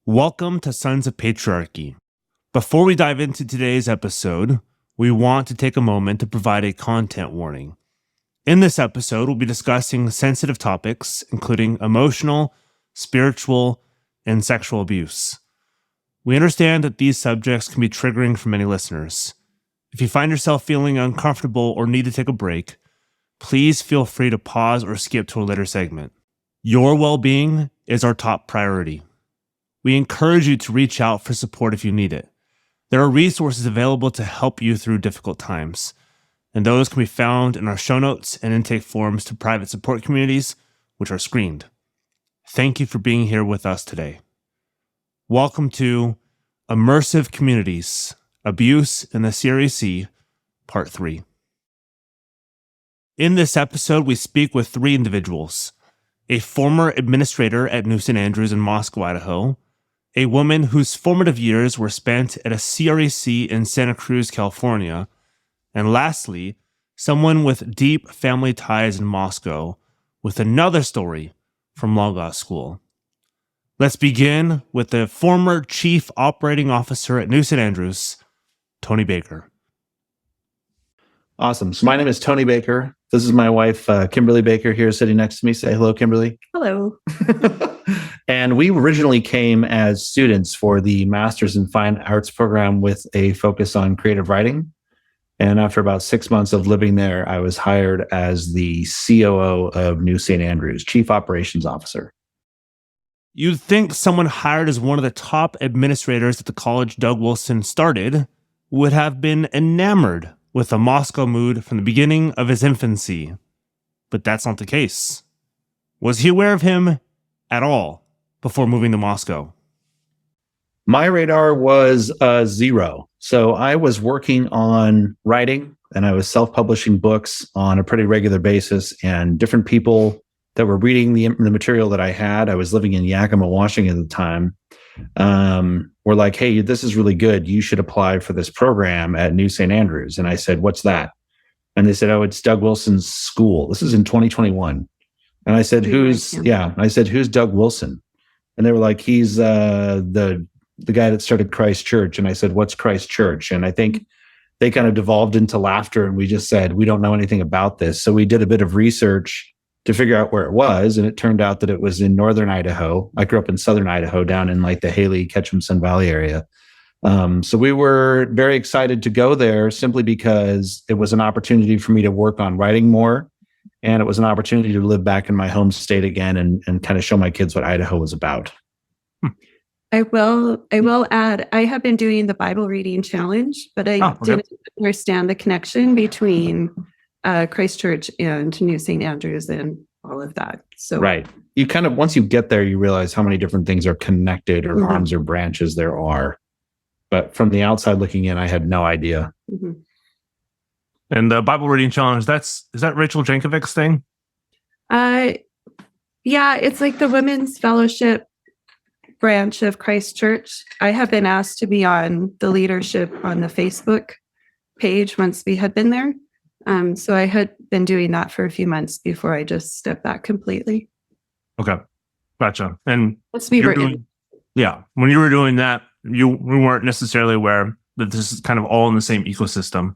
Welcome to Sons of Patriarchy. Before we dive into today's episode, we want to take a moment to provide a content warning. In this episode, we'll be discussing sensitive topics, including emotional, spiritual, and sexual abuse. We understand that these subjects can be triggering for many listeners. If you find yourself feeling uncomfortable or need to take a break, please feel free to pause or skip to a later segment. Your well-being is our top priority. We encourage you to reach out for support if you need it. There are resources available to help you through difficult times, and those can be found in our show notes and intake forms to private support communities, which are screened. Thank you for being here with us today. Welcome to Immersive Communities, Abuse in the CREC, Part 3. In this episode, we speak with three individuals: a former administrator at New St. Andrews in Moscow, Idaho, a woman whose formative years were spent at a CREC in Santa Cruz, California, and lastly, someone with deep family ties in Moscow with another story from Logos School. Let's begin with the former Chief Operating Officer at New St. Andrews, Tony Baker. Awesome. So my name is Tony Baker. This is my wife, Kimberly Baker, here sitting next to me. Say hello, Kimberly. Hello. And we originally came as students for the Masters in Fine Arts program with a focus on creative writing. And after about 6 months of living there, I was hired as the COO of New St. Andrews, Chief Operations Officer. You'd think someone hired as one of the top administrators at the college Doug Wilson started would have been enamored with the Moscow mood from the beginning of his infancy. But that's not the case. Was he aware of him at all before moving to Moscow? My radar was zero. So I was working on writing and I was self-publishing books on a pretty regular basis, and different people that were reading the material that I had, I was living in Yakima, Washington at the time, were like, hey, this is really good. You should apply for this program at New St. Andrews. And I said, what's that? And they said, oh, it's Doug Wilson's school. This is in 2021. And I said, who's Doug Wilson? And they were like, he's the guy that started Christ Church. And I said, what's Christ Church? And I think they kind of devolved into laughter, and we just said, we don't know anything about this. So we did a bit of research to figure out where it was. And it turned out that it was in northern Idaho. I grew up in southern Idaho, down in like the Haley, Ketchum, Sun Valley area. So we were very excited to go there simply because it was an opportunity for me to work on writing more. And it was an opportunity to live back in my home state again and kind of show my kids what Idaho was about. I will add, I have been doing the Bible reading challenge, but I didn't understand the connection between Christ Church and New St. Andrews and all of that. So right. You kind of, once you get there, you realize how many different things are connected or arms or branches there are. But from the outside looking in, I had no idea. Mm-hmm. And the Bible reading challenge, is that Rachel Jankovic's thing? Yeah, it's like the women's fellowship branch of Christ Church. I have been asked to be on the leadership on the Facebook page once we had been there. So I had been doing that for a few months before I just stepped back completely. Okay, gotcha. And let's be written. When you were doing that, we weren't necessarily aware that this is kind of all in the same ecosystem.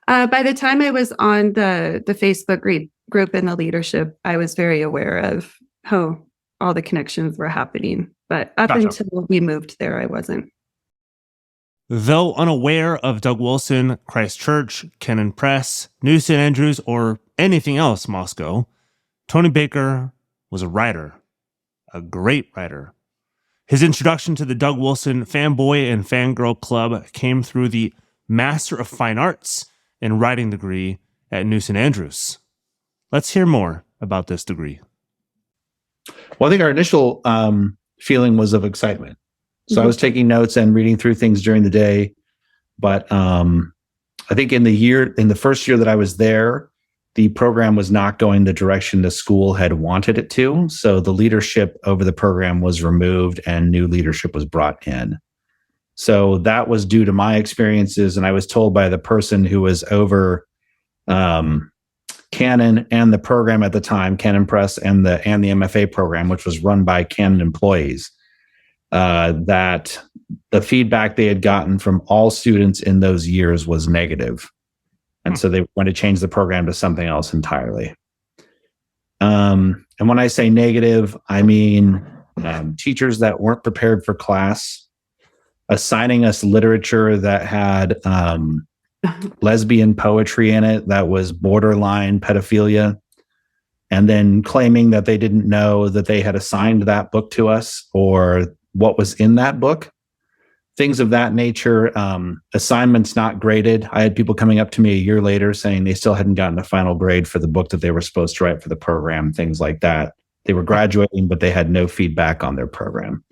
By the time I was on the Facebook group in the leadership, I was very aware of how all the connections were happening. But up until we moved there, I wasn't. Though unaware of Doug Wilson, Christ Church, Canon Press, New St. Andrews, or anything else Moscow, Tony Baker was a writer, a great writer. His introduction to the Doug Wilson fanboy and fangirl club came through the Master of Fine Arts and Writing degree at New St. Andrews. Let's hear more about this degree. Well, I think our initial feeling was of excitement. So I was taking notes and reading through things during the day. But I think in the first year that I was there, the program was not going the direction the school had wanted it to. So the leadership over the program was removed and new leadership was brought in. So that was due to my experiences. And I was told by the person who was over Canon and the program at the time, Canon Press and the MFA program, which was run by Canon employees, that the feedback they had gotten from all students in those years was negative. And so they wanted to change the program to something else entirely. And when I say negative, I mean teachers that weren't prepared for class, assigning us literature that had lesbian poetry in it that was borderline pedophilia, and then claiming that they didn't know that they had assigned that book to us or what was in that book. Things of that nature, assignments not graded. I had people coming up to me a year later saying they still hadn't gotten a final grade for the book that they were supposed to write for the program, things like that. They were graduating, but they had no feedback on their program.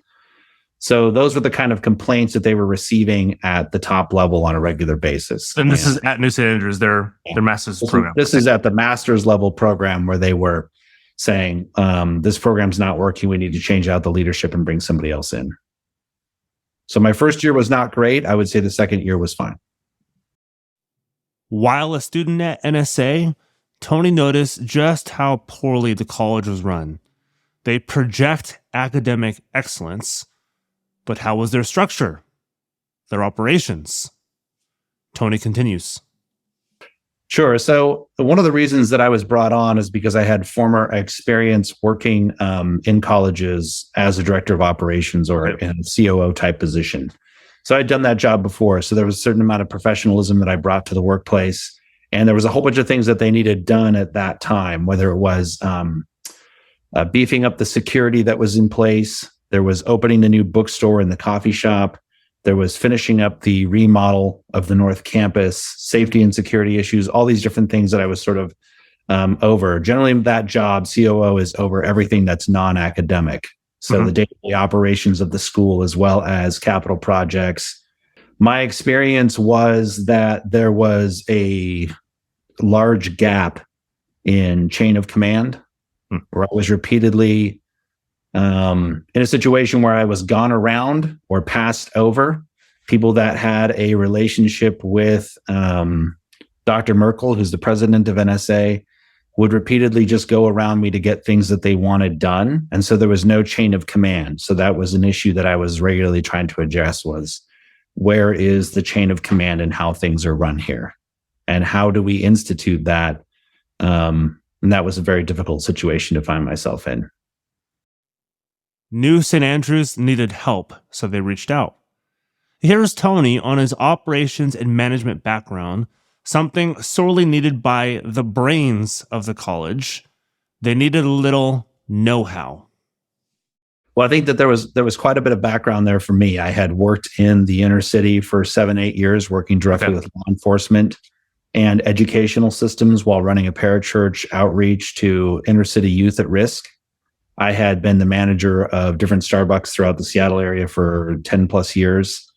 So those were the kind of complaints that they were receiving at the top level on a regular basis. And this is at New St. Andrews, their master's program. This is at the master's level program where they were saying, this program's not working. We need to change out the leadership and bring somebody else in. So my first year was not great. I would say the second year was fine. While a student at NSA, Tony noticed just how poorly the college was run. They project academic excellence, but how was their structure, their operations? Tony continues. Sure. So one of the reasons that I was brought on is because I had former experience working in colleges as a director of operations or in a COO type position. So I'd done that job before. So there was a certain amount of professionalism that I brought to the workplace. And there was a whole bunch of things that they needed done at that time, whether it was beefing up the security that was in place. There was opening the new bookstore and the coffee shop. There was finishing up the remodel of the North Campus, safety and security issues, all these different things that I was sort of over. Generally, that job, COO, is over everything that's non-academic. So the day-to-day operations of the school, as well as capital projects. My experience was that there was a large gap in chain of command, where I was repeatedly in a situation where I was gone around or passed over. People that had a relationship with Dr. Merkel, who's the president of NSA, would repeatedly just go around me to get things that they wanted done. And so there was no chain of command. So that was an issue that I was regularly trying to address was, where is the chain of command and how things are run here? And how do we institute that? And that was a very difficult situation to find myself in. New St. Andrews needed help, so they reached out. Here's Tony on his operations and management background, something sorely needed by the brains of the college. They needed a little know-how. Well, I think that there was quite a bit of background there for me. I had worked in the inner city for 7-8 years, working directly with law enforcement and educational systems while running a parachurch outreach to inner city youth at risk. I had been the manager of different Starbucks throughout the Seattle area for 10 plus years.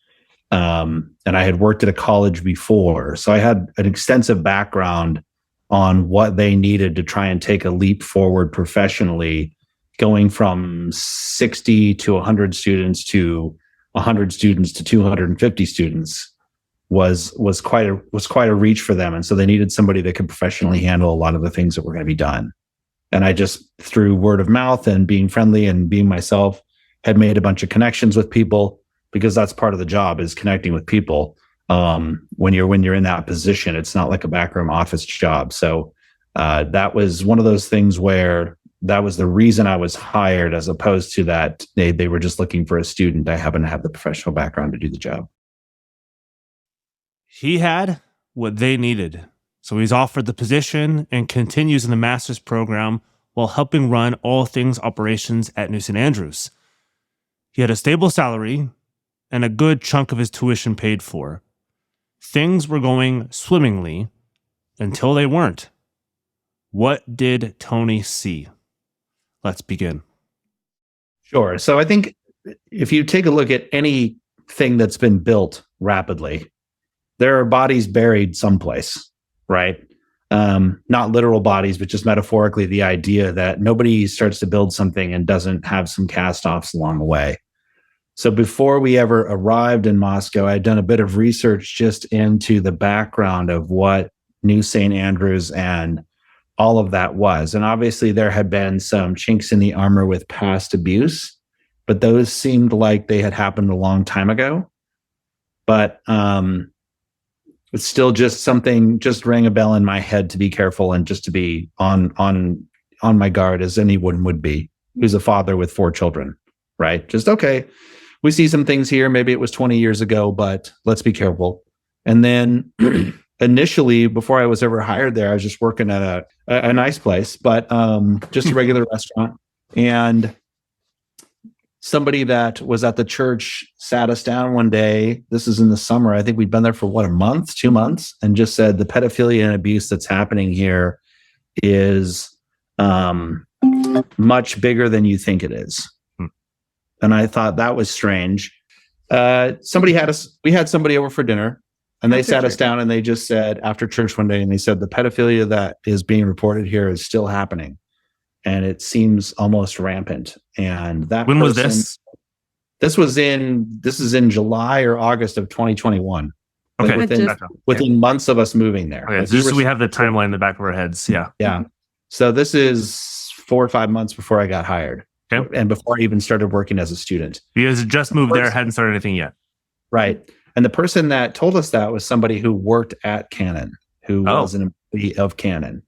And I had worked at a college before. So I had an extensive background on what they needed to try and take a leap forward professionally, going from 60 to 100 students to 100 students to 250 students was quite a reach for them. And so they needed somebody that could professionally handle a lot of the things that were going to be done. And I just, through word of mouth and being friendly and being myself, had made a bunch of connections with people, because that's part of the job, is connecting with people. When you're in that position, it's not like a backroom office job. So that was one of those things where that was the reason I was hired, as opposed to that they were just looking for a student. I happen to have the professional background to do the job. He had what they needed. So he's offered the position and continues in the master's program while helping run all things operations at New St. Andrews. He had a stable salary and a good chunk of his tuition paid for. Things were going swimmingly until they weren't. What did Tony see? Let's begin. Sure. So I think if you take a look at anything that's been built rapidly, there are bodies buried someplace. Right? Not literal bodies, but just metaphorically, the idea that nobody starts to build something and doesn't have some cast-offs along the way. So before we ever arrived in Moscow, I'd done a bit of research just into the background of what New St. Andrews and all of that was. And obviously there had been some chinks in the armor with past abuse. but those seemed like they had happened a long time ago. But it's still just something, just rang a bell in my head to be careful and just to be on my guard, as anyone would be who's a father with 4 children, right? Just, okay, we see some things here. Maybe it was 20 years ago, but let's be careful. And then initially, before I was ever hired there, I was just working at a nice place, but just a regular restaurant. And somebody that was at the church sat us down one day. This is in the summer. I think we'd been there for a month, 2 months, and just said the pedophilia and abuse that's happening here is much bigger than you think it is. And I thought that was strange. We had somebody over for dinner, and they sat us down and they just said, after church one day, and they said, the pedophilia that is being reported here is still happening. And it seems almost rampant. And that when was this? This is in July or August of 2021. Okay. Like within months of us moving there. Okay. Just so we have the timeline in the back of our heads. Yeah. Yeah. So this is 4 or 5 months before I got hired. Okay. And before I even started working as a student. You guys had just moved there, hadn't started anything yet. Right. And the person that told us that was somebody who worked at Canon, who was an employee of Canon.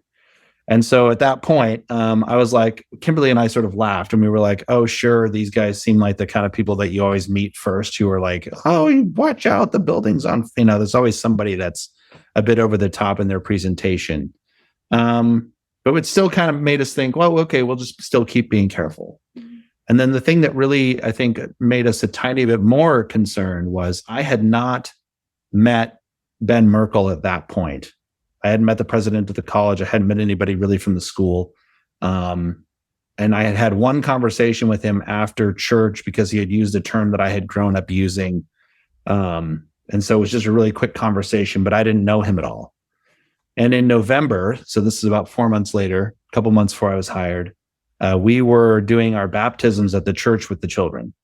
And so at that point, I was like, Kimberly and I sort of laughed, and we were like, oh, sure, these guys seem like the kind of people that you always meet first, who are like, oh, watch out, the building's on, there's always somebody that's a bit over the top in their presentation. But it still kind of made us think, well, okay, we'll just still keep being careful. And then the thing that really, I think, made us a tiny bit more concerned was I had not met Ben Merkel at that point. I hadn't met the president of the college. I hadn't met anybody really from the school. And I had one conversation with him after church because he had used a term that I had grown up using. And so it was just a really quick conversation, but I didn't know him at all. And in November, so this is about 4 months later, a couple months before I was hired, we were doing our baptisms at the church with the children.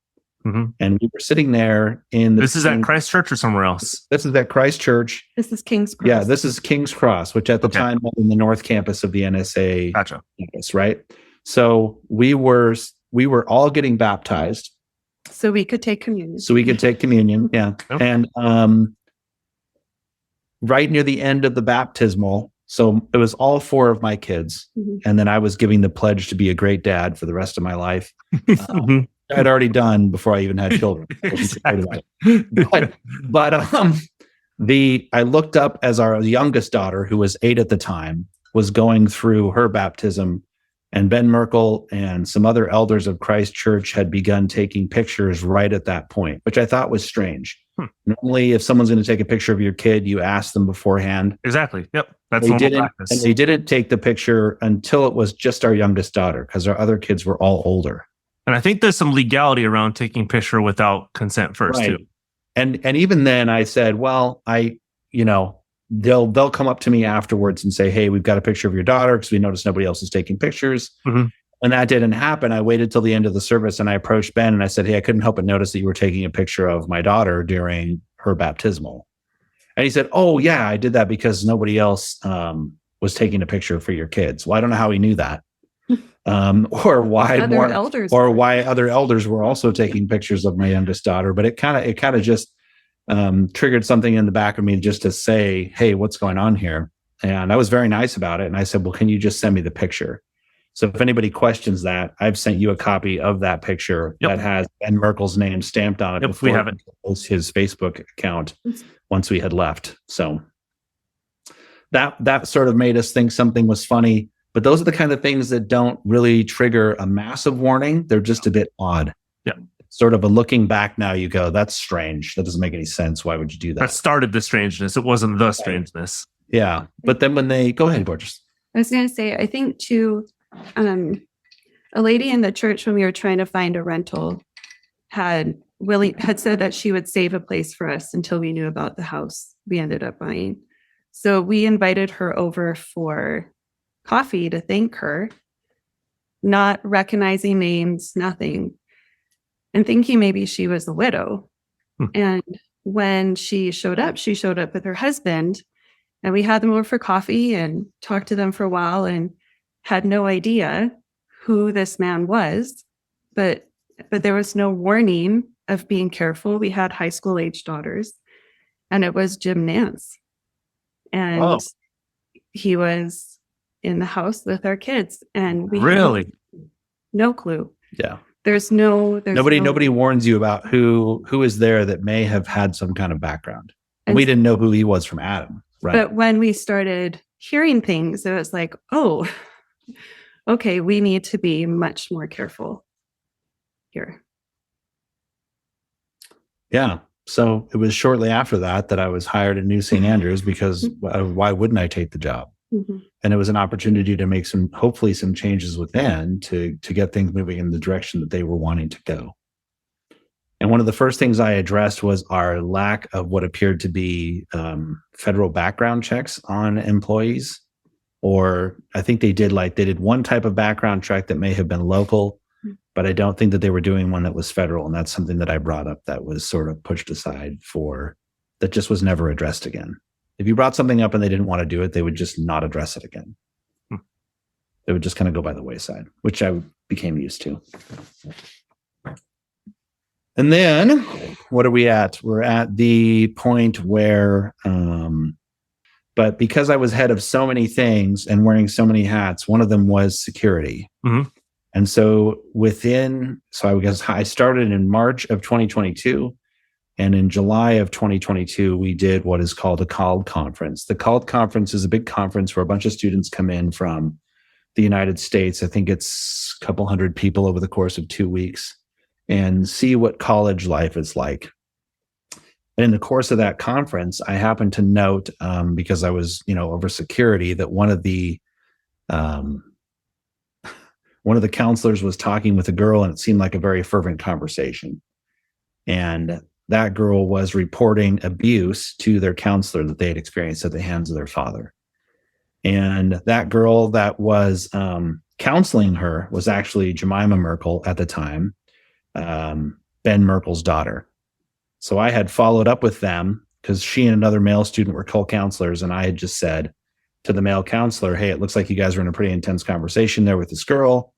Mm-hmm. And we were sitting there in This is at Christ Church or somewhere else? This is at Christ Church. This is King's Cross. Yeah, this is King's Cross, which at the time was in the north campus of the NSA campus, right? So we were all getting baptized. So we could take communion. Yeah. Okay. And right near the end of the baptismal, so it was all 4 of my kids. Mm-hmm. And then I was giving the pledge to be a great dad for the rest of my life. I'd already done before I even had children. Exactly. But I looked up as our youngest daughter, who was 8 at the time, was going through her baptism, and Ben Merkel and some other elders of Christ Church had begun taking pictures right at that point, which I thought was strange. Normally, if someone's going to take a picture of your kid, you ask them beforehand. Exactly. Yep. That's normal practice. And they didn't take the picture until it was just our youngest daughter, because our other kids were all older. And I think there's some legality around taking picture without consent first, too. And even then I said, well, they'll come up to me afterwards and say, hey, we've got a picture of your daughter because we noticed nobody else is taking pictures. Mm-hmm. And that didn't happen. I waited till the end of the service and I approached Ben and I said, hey, I couldn't help but notice that you were taking a picture of my daughter during her baptismal. And he said, oh, yeah, I did that because nobody else was taking a picture for your kids. Well, I don't know how he knew that. Or why other elders were also taking pictures of my youngest daughter. But it kind of just triggered something in the back of me just to say, hey, what's going on here? And I was very nice about it. And I said, well, can you just send me the picture? So if anybody questions that, I've sent you a copy of that picture that has Ben Merkel's name stamped on it. Yep, before we have it. His Facebook account once we had left. So that sort of made us think something was funny. But those are the kind of things that don't really trigger a massive warning. They're just a bit odd. Yeah. Sort of a looking back now, you go, that's strange. That doesn't make any sense. Why would you do that? That started the strangeness. It wasn't the strangeness. Yeah. But then when they go ahead, Borges. I was going to say, I think too, a lady in the church when we were trying to find a rental had said that she would save a place for us until we knew about the house we ended up buying. So we invited her over for coffee to thank her, not recognizing names, nothing, and thinking maybe she was a widow. And when she showed up with her husband, and we had them over for coffee and talked to them for a while and had no idea who this man was. But but there was no warning of being careful. We had high school age daughters, and it was Jim Nance. And Oh. he was in the house with our kids, and we Really? had no clue. Yeah. There's Nobody warns you about who is there that may have had some kind of background. And we didn't know who he was from Adam. Right. But when we started hearing things, it was like, oh, okay, we need to be much more careful here. Yeah. So it was shortly after that I was hired at New St. Andrews because why wouldn't I take the job? Mm-hmm. And it was an opportunity to make hopefully some changes within to get things moving in the direction that they were wanting to go. And one of the first things I addressed was our lack of what appeared to be federal background checks on employees. Or I think they did one type of background check that may have been local, but I don't think that they were doing one that was federal. And that's something that I brought up that was sort of pushed aside that just was never addressed again. If you brought something up and they didn't want to do it, they would just not address it again. They would just kind of go by the wayside, which I became used to. And then what are we at? We're at the point where, but because I was head of so many things and wearing so many hats, one of them was security. Mm-hmm. And so I guess I started in March of 2022. And in July of 2022, we did what is called a CALD conference. The CALD conference is a big conference where a bunch of students come in from the United States. I think it's a couple hundred people over the course of 2 weeks and see what college life is like. And in the course of that conference, I happened to note, because I was, over security, that one of the counselors was talking with a girl, and it seemed like a very fervent conversation. And that girl was reporting abuse to their counselor that they had experienced at the hands of their father. And that girl that was counseling her was actually Jemima Merkel at the time, Ben Merkel's daughter. So I had followed up with them because she and another male student were co-counselors. And I had just said to the male counselor, hey, it looks like you guys were in a pretty intense conversation there with this girl.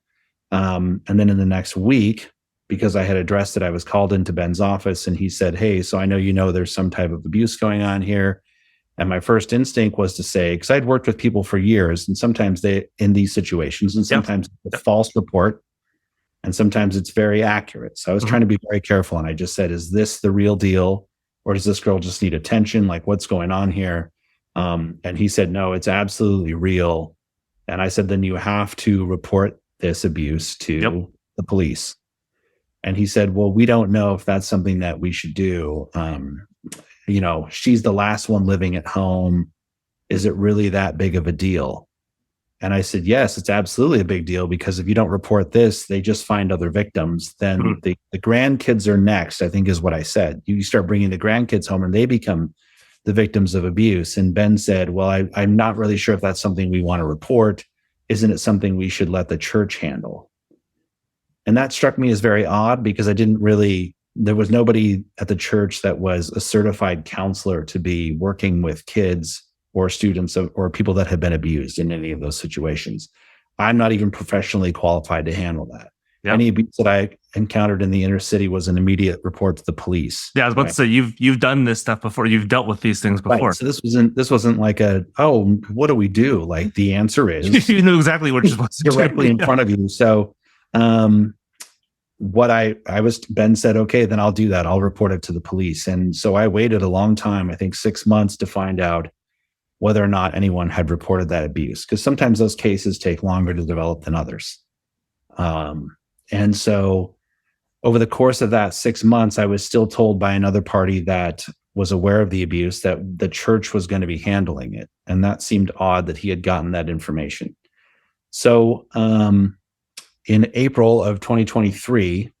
And then in the next week, because I had addressed it, I was called into Ben's office and he said, hey, so I know there's some type of abuse going on here. And my first instinct was to say, because I'd worked with people for years, and sometimes in these situations, and sometimes it's a false report, and sometimes it's very accurate. So I was trying to be very careful. And I just said, is this the real deal? Or does this girl just need attention? Like, what's going on here? And he said, no, it's absolutely real. And I said, then you have to report this abuse to the police. And he said, well, we don't know if that's something that we should do. She's the last one living at home. Is it really that big of a deal? And I said, yes, it's absolutely a big deal, because if you don't report this, they just find other victims. Then the grandkids are next, I think is what I said. You start bringing the grandkids home and they become the victims of abuse. And Ben said, well, I'm not really sure if that's something we want to report. Isn't it something we should let the church handle? And that struck me as very odd, because there was nobody at the church that was a certified counselor to be working with kids or students or people that had been abused in any of those situations. I'm not even professionally qualified to handle that. Yep. Any abuse that I encountered in the inner city was an immediate report to the police. Yeah, I was about to say, you've done this stuff before. You've dealt with these things before. Right. So this wasn't like what do we do? Like, the answer is you knew exactly what you're supposed to do directly in front of you. So Ben said, okay, then I'll do that. I'll report it to the police. And so I waited a long time, I think 6 months, to find out whether or not anyone had reported that abuse, because sometimes those cases take longer to develop than others. And so over the course of that 6 months, I was still told by another party that was aware of the abuse that the church was going to be handling it. And that seemed odd that he had gotten that information. So in April of 2023,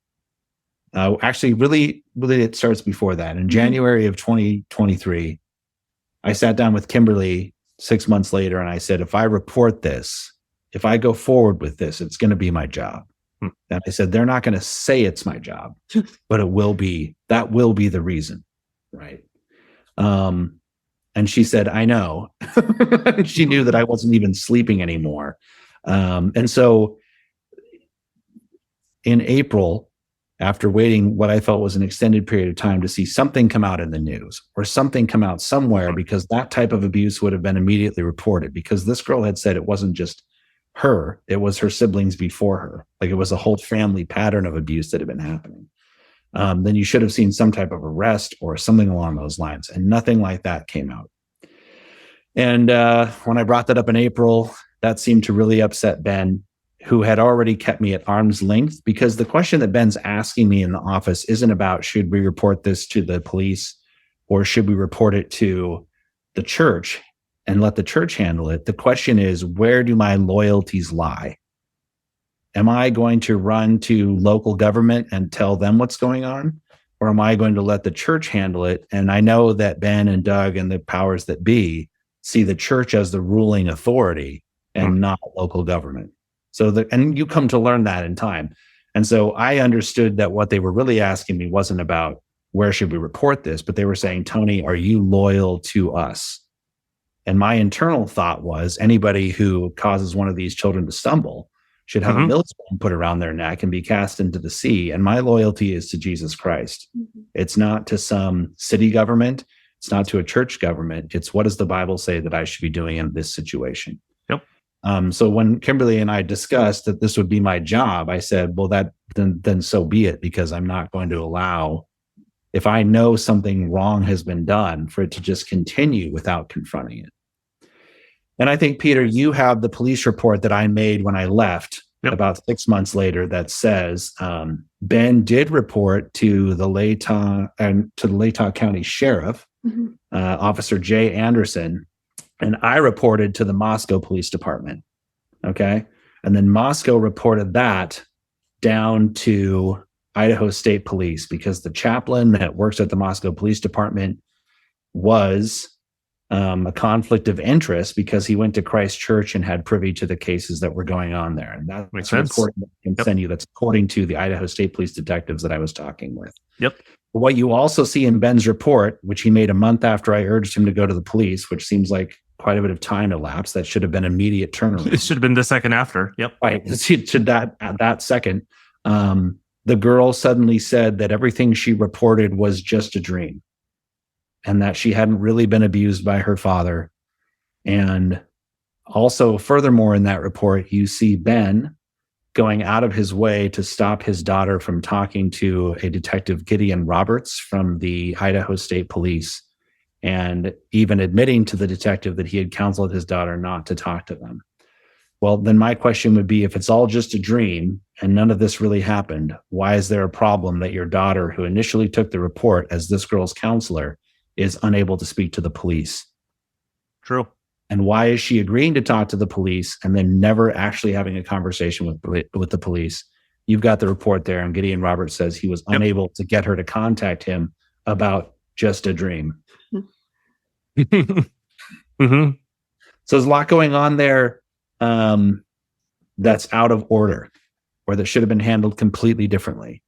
actually, really, it starts before that. In January of 2023, I sat down with Kimberly 6 months later, and I said, if I report this, if I go forward with this, it's going to be my job. And I said, they're not going to say it's my job, but that will be the reason. Right. And she said, I know. She knew that I wasn't even sleeping anymore. And so in April, after waiting what I felt was an extended period of time to see something come out in the news or something come out somewhere, because that type of abuse would have been immediately reported, because this girl had said it wasn't just her, it was her siblings before her. Like, it was a whole family pattern of abuse that had been happening. Then you should have seen some type of arrest or something along those lines. And nothing like that came out. And when I brought that up in April, that seemed to really upset Ben, who had already kept me at arm's length, because the question that Ben's asking me in the office isn't about, should we report this to the police or should we report it to the church and let the church handle it? The question is, where do my loyalties lie? Am I going to run to local government and tell them what's going on? Or am I going to let the church handle it? And I know that Ben and Doug and the powers that be see the church as the ruling authority and not local government. And you come to learn that in time. And so I understood that what they were really asking me wasn't about where should we report this, but they were saying, Tony, are you loyal to us? And my internal thought was, anybody who causes one of these children to stumble should have a millstone put around their neck and be cast into the sea. And my loyalty is to Jesus Christ. It's not to some city government. It's not to a church government. It's, what does the Bible say that I should be doing in this situation? So when Kimberly and I discussed that this would be my job, I said, well, then so be it, because I'm not going to allow, if I know something wrong has been done, for it to just continue without confronting it. And I think, Peter, you have the police report that I made when I left about 6 months later that says Ben did report to the Latah County Sheriff, Officer Jay Anderson, and I reported to the Moscow Police Department. Okay. And then Moscow reported that down to Idaho State Police, because the chaplain that works at the Moscow Police Department was a conflict of interest, because he went to Christ Church and had privy to the cases that were going on there. And that makes sense. That's according to the Idaho State Police detectives that I was talking with. What you also see in Ben's report, which he made a month after I urged him to go to the police, which seems like quite a bit of time elapsed. That should have been immediate turnaround. It should have been the second after. Right. At that second, the girl suddenly said that everything she reported was just a dream, and that she hadn't really been abused by her father. And also, furthermore, in that report, you see Ben going out of his way to stop his daughter from talking to a detective, Gideon Roberts, from the Idaho State Police, and even admitting to the detective that he had counseled his daughter not to talk to them. Well, then my question would be, if it's all just a dream and none of this really happened, why is there a problem that your daughter, who initially took the report as this girl's counselor, is unable to speak to the police? True. And why is she agreeing to talk to the police and then never actually having a conversation with the police? You've got the report there, and Gideon Roberts says he was unable to get her to contact him about just a dream. So there's a lot going on there that's out of order, or that should have been handled completely differently.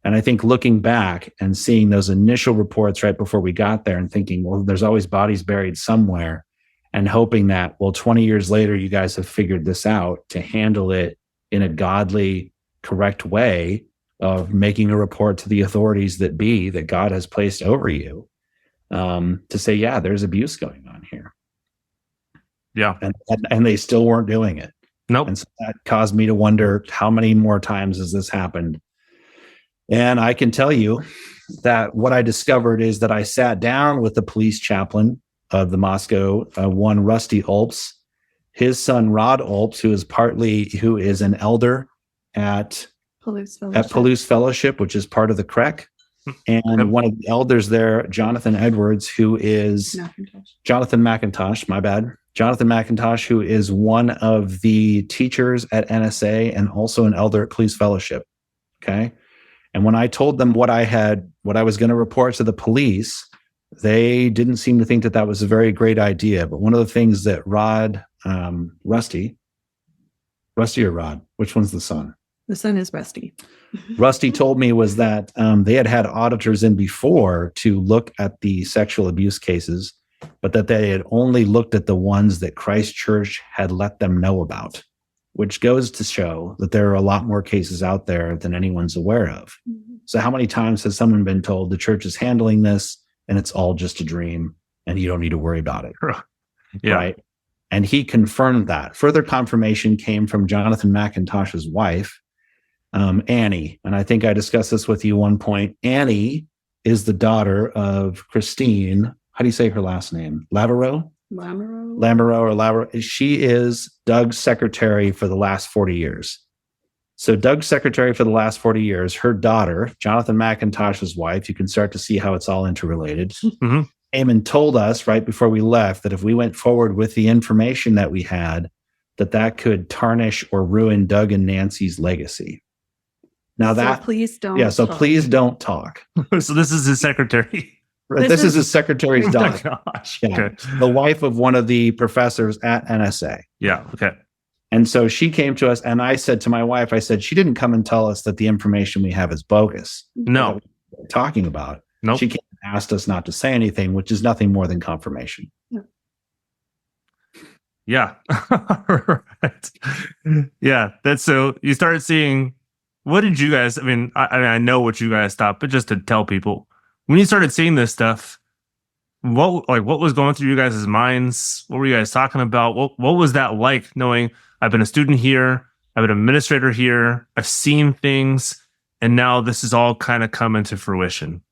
And I think looking back and seeing those initial reports right before we got there and thinking, well, there's always bodies buried somewhere, and hoping that, well, 20 years later, you guys have figured this out to handle it in a godly, correct way of making a report to the authorities that God has placed over you, to say, yeah, there's abuse going on here. Yeah. And they still weren't doing it. Nope. And so that caused me to wonder, how many more times has this happened? And I can tell you that what I discovered is that I sat down with the police chaplain of the Moscow one, Rusty Olps, his son, Rod Olps, who is an elder at Palouse Fellowship, which is part of the CREC. And one of the elders there, Jonathan Edwards, who is Jonathan McIntosh, my bad. Jonathan McIntosh, who is one of the teachers at NSA and also an elder at Police Fellowship. Okay. And when I told them what I was going to report to the police, they didn't seem to think that that was a very great idea. But one of the things that Rusty or Rod, which one's the son? The son is Rusty. Rusty told me was that they had auditors in before to look at the sexual abuse cases, but that they had only looked at the ones that Christ Church had let them know about. which goes to show that there are a lot more cases out there than anyone's aware of. So how many times has someone been told the church is handling this and it's all just a dream and you don't need to worry about it? Yeah. Right. And he confirmed that. Further confirmation came from Jonathan McIntosh's wife, Annie. And I think I discussed this with you one point. Annie is the daughter of Christine. How do you say her last name? Lavereau? Lavereau. She is Doug's secretary for the last 40 years. So Doug's secretary for the last 40 years, her daughter, Jonathan McIntosh's wife, you can start to see how it's all interrelated, came and told us right before we left that if we went forward with the information that we had, that could tarnish or ruin Doug and Nancy's legacy. Now please don't. Yeah, so please don't talk. So this is his secretary. This is his secretary's daughter. Oh my gosh. Yeah, Okay. the wife of one of the professors at NSA. Yeah. Okay. And so she came to us, and I said to my wife, I said, she didn't come and tell us that the information we have is bogus. No. What we're talking about. Nope. She came and asked us not to say anything, which is nothing more than confirmation. Yeah. Right. Yeah. That's so you started seeing, what did you guys, I know what you guys thought, but just to tell people, when you started seeing this stuff, what was going through you guys' minds? What were you guys talking about? What was that like, knowing I've been a student here, I've been an administrator here, I've seen things, and now this is all kind of come into fruition?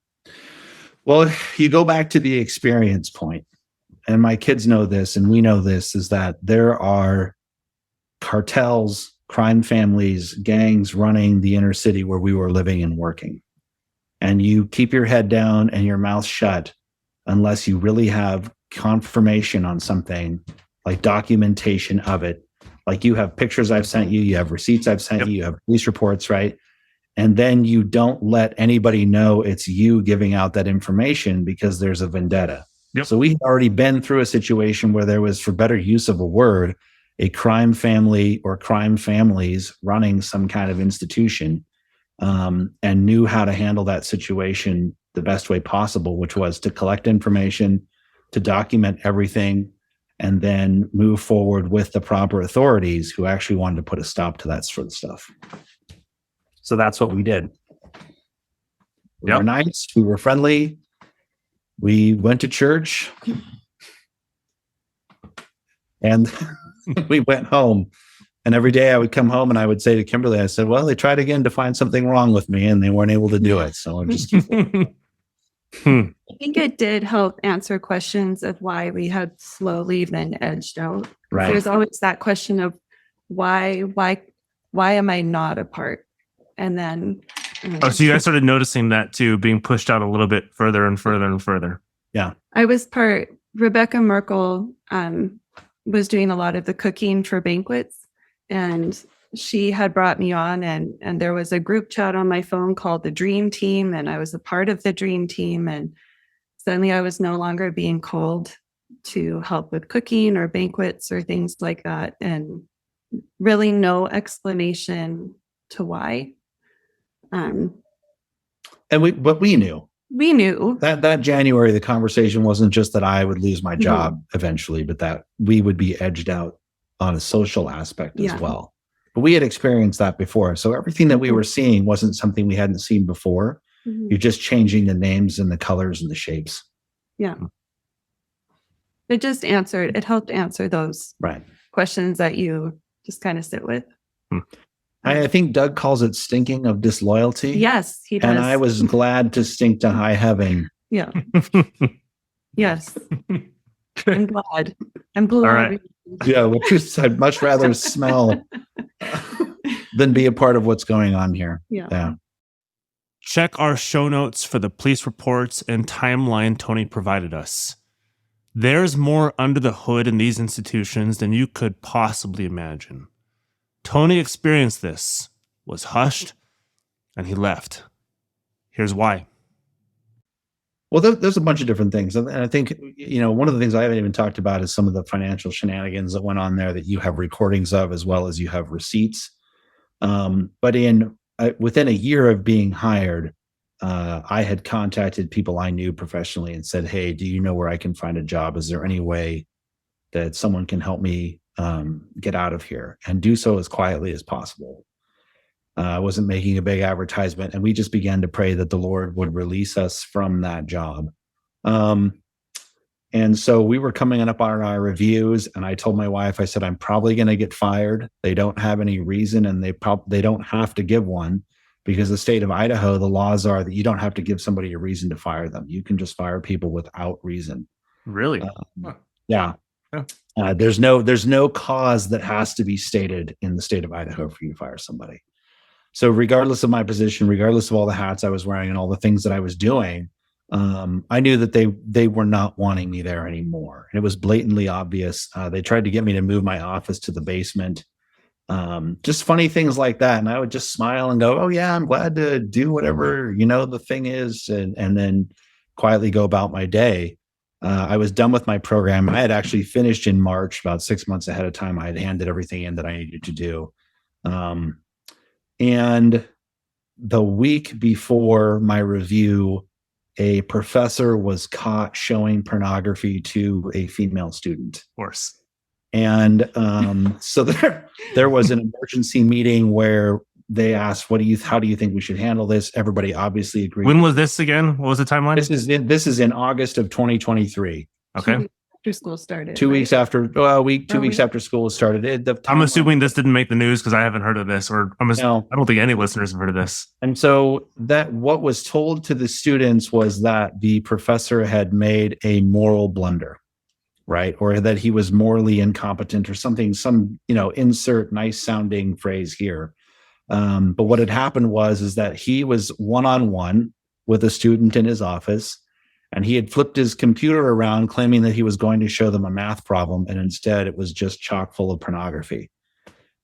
Well, you go back to the experience point, and my kids know this, and we know this, is that there are cartels, crime families, gangs running the inner city where we were living and working. And you keep your head down and your mouth shut unless you really have confirmation on something, like documentation of it. Like you have pictures I've sent you, you have receipts I've sent you, you have police reports, right? And then you don't let anybody know it's you giving out that information because there's a vendetta. Yep. So we've already been through a situation where there was, for better use of a word, a crime family or crime families running some kind of institution, and knew how to handle that situation the best way possible, which was to collect information, to document everything, and then move forward with the proper authorities who actually wanted to put a stop to that sort of stuff. So that's what we did. We were nice. We were friendly. We went to church. And we went home. And every day I would come home and I would say to Kimberly, I said, well, they tried again to find something wrong with me and they weren't able to do it. So I'm just keep I think it did help answer questions of why we had slowly then edged out. Right. There's always that question of why am I not a part? And then So you guys started noticing that too, being pushed out a little bit further and further and further. Yeah. I was part. Rebecca Merkel was doing a lot of the cooking for banquets, and she had brought me on, and there was a group chat on my phone called the Dream Team, and I was a part of the Dream Team, and suddenly I was no longer being called to help with cooking or banquets or things like that, and really no explanation to why. But we knew. We knew That January, the conversation wasn't just that I would lose my job eventually, but that we would be edged out on a social aspect as well. But we had experienced that before. So everything that we were seeing wasn't something we hadn't seen before. You're just changing the names and the colors and the shapes. Yeah. It just answered, it helped answer those questions that you just kind of sit with. I think Doug calls it stinking of disloyalty. Yes, he does. And I was glad to stink to high heaven. Yeah. Yes. I'm glad. I'm glad. All right. Yeah, which is, I'd much rather smell than be a part of what's going on here. Yeah. Check our show notes for the police reports and timeline Tony provided us. There's more under the hood in these institutions than you could possibly imagine. Tony experienced this, was hushed, and he left. Here's why. Well, there's a bunch of different things. And I think, one of the things I haven't even talked about is some of the financial shenanigans that went on there that you have recordings of, as well as you have receipts. But within a year of being hired, I had contacted people I knew professionally and said, hey, do you know where I can find a job? Is there any way that someone can help me get out of here, and do so as quietly as possible. I wasn't making a big advertisement, and we just began to pray that the Lord would release us from that job. And so we were coming up on our reviews, and I told my wife, I said, I'm probably going to get fired. They don't have any reason, and they don't have to give one, because the state of Idaho, the laws are that you don't have to give somebody a reason to fire them. You can just fire people without reason. Really? Yeah. There's no cause that has to be stated in the state of Idaho for you to fire somebody. So regardless of my position, regardless of all the hats I was wearing and all the things that I was doing, I knew that they were not wanting me there anymore. And it was blatantly obvious. They tried to get me to move my office to the basement. Just funny things like that. And I would just smile and go, oh yeah, I'm glad to do whatever, the thing is, and then quietly go about my day. I was done with my program. I had actually finished in March, about 6 months ahead of time. I had handed everything in that I needed to do. And the week before my review, a professor was caught showing pornography to a female student. Of course. And so there was an emergency meeting where they asked, how do you think we should handle this? Everybody obviously agreed. When was this again? What was the timeline? This is in August of 2023. Okay. After school started. 2 weeks after, two weeks after school started. I'm assuming this didn't make the news because I haven't heard of this, or I don't think any listeners have heard of this. And so what was told to the students was that the professor had made a moral blunder, right? Or that he was morally incompetent or something, insert nice sounding phrase here. But what had happened is that he was one-on-one with a student in his office, and he had flipped his computer around claiming that he was going to show them a math problem. And instead it was just chock full of pornography.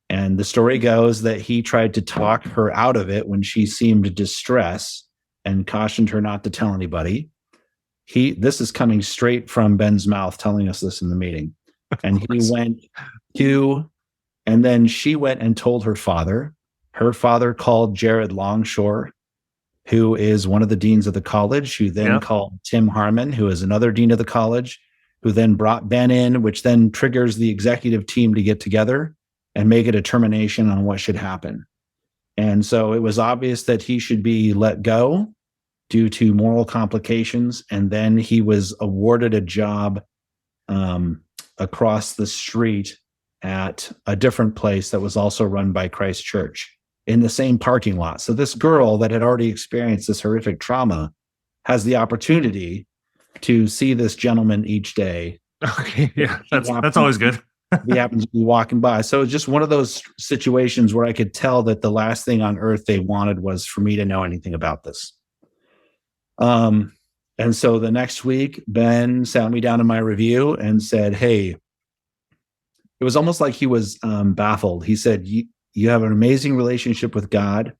And the story goes that he tried to talk her out of it when she seemed distressed and cautioned her not to tell anybody. This is coming straight from Ben's mouth, telling us this in the meeting. And and then she went and told her father. Her father called Jared Longshore, who is one of the deans of the college, who then called Tim Harmon, who is another dean of the college, who then brought Ben in, which then triggers the executive team to get together and make a determination on what should happen. And so it was obvious that he should be let go due to moral complications. And then he was awarded a job across the street at a different place that was also run by Christ Church in the same parking lot. So this girl that had already experienced this horrific trauma has the opportunity to see this gentleman each day. Okay, yeah, that's always good. He happens to be walking by. So it's just one of those situations where I could tell that the last thing on earth they wanted was for me to know anything about this. And so the next week, Ben sat me down in my review and said, hey, it was almost like he was baffled. He said, you have an amazing relationship with God.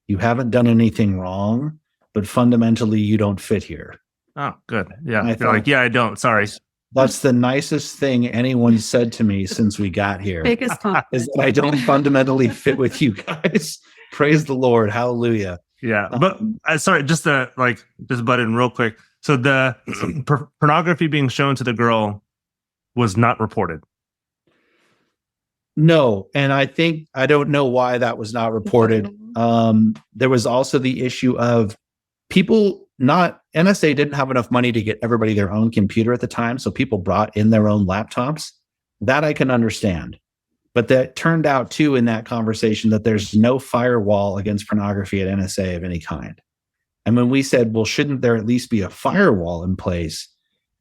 You haven't done anything wrong, but fundamentally you don't fit here. Oh, good. Yeah. I don't. Sorry. That's the nicest thing anyone said to me since we got here. Biggest compliment. Is that I don't fundamentally fit with you guys. Praise the Lord. Hallelujah. Yeah. But sorry, just butt in real quick. So the pornography being shown to the girl was not reported. No. And I don't know why that was not reported. There was also the issue of NSA didn't have enough money to get everybody their own computer at the time. So people brought in their own laptops. That I can understand. But that turned out too in that conversation that there's no firewall against pornography at NSA of any kind. And when we said, well, shouldn't there at least be a firewall in place?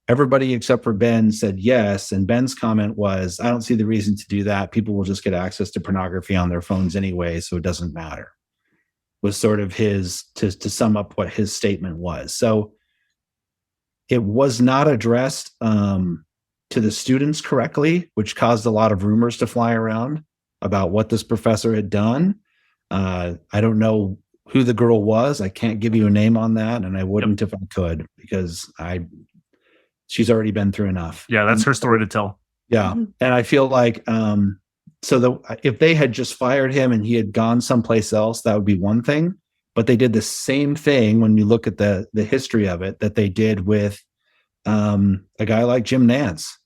Everybody except for Ben said yes. And Ben's comment was, I don't see the reason to do that. People will just get access to pornography on their phones anyway, so it doesn't matter. Was sort of his, to sum up what his statement was. So it was not addressed to the students correctly, which caused a lot of rumors to fly around about what this professor had done. I don't know who the girl was. I can't give you a name on that, and I wouldn't if I could, because she's already been through enough. Yeah, that's her story to tell. Yeah, and I feel like if they had just fired him and he had gone someplace else, that would be one thing. But they did the same thing when you look at the history of it that they did with a guy like Jim Nance.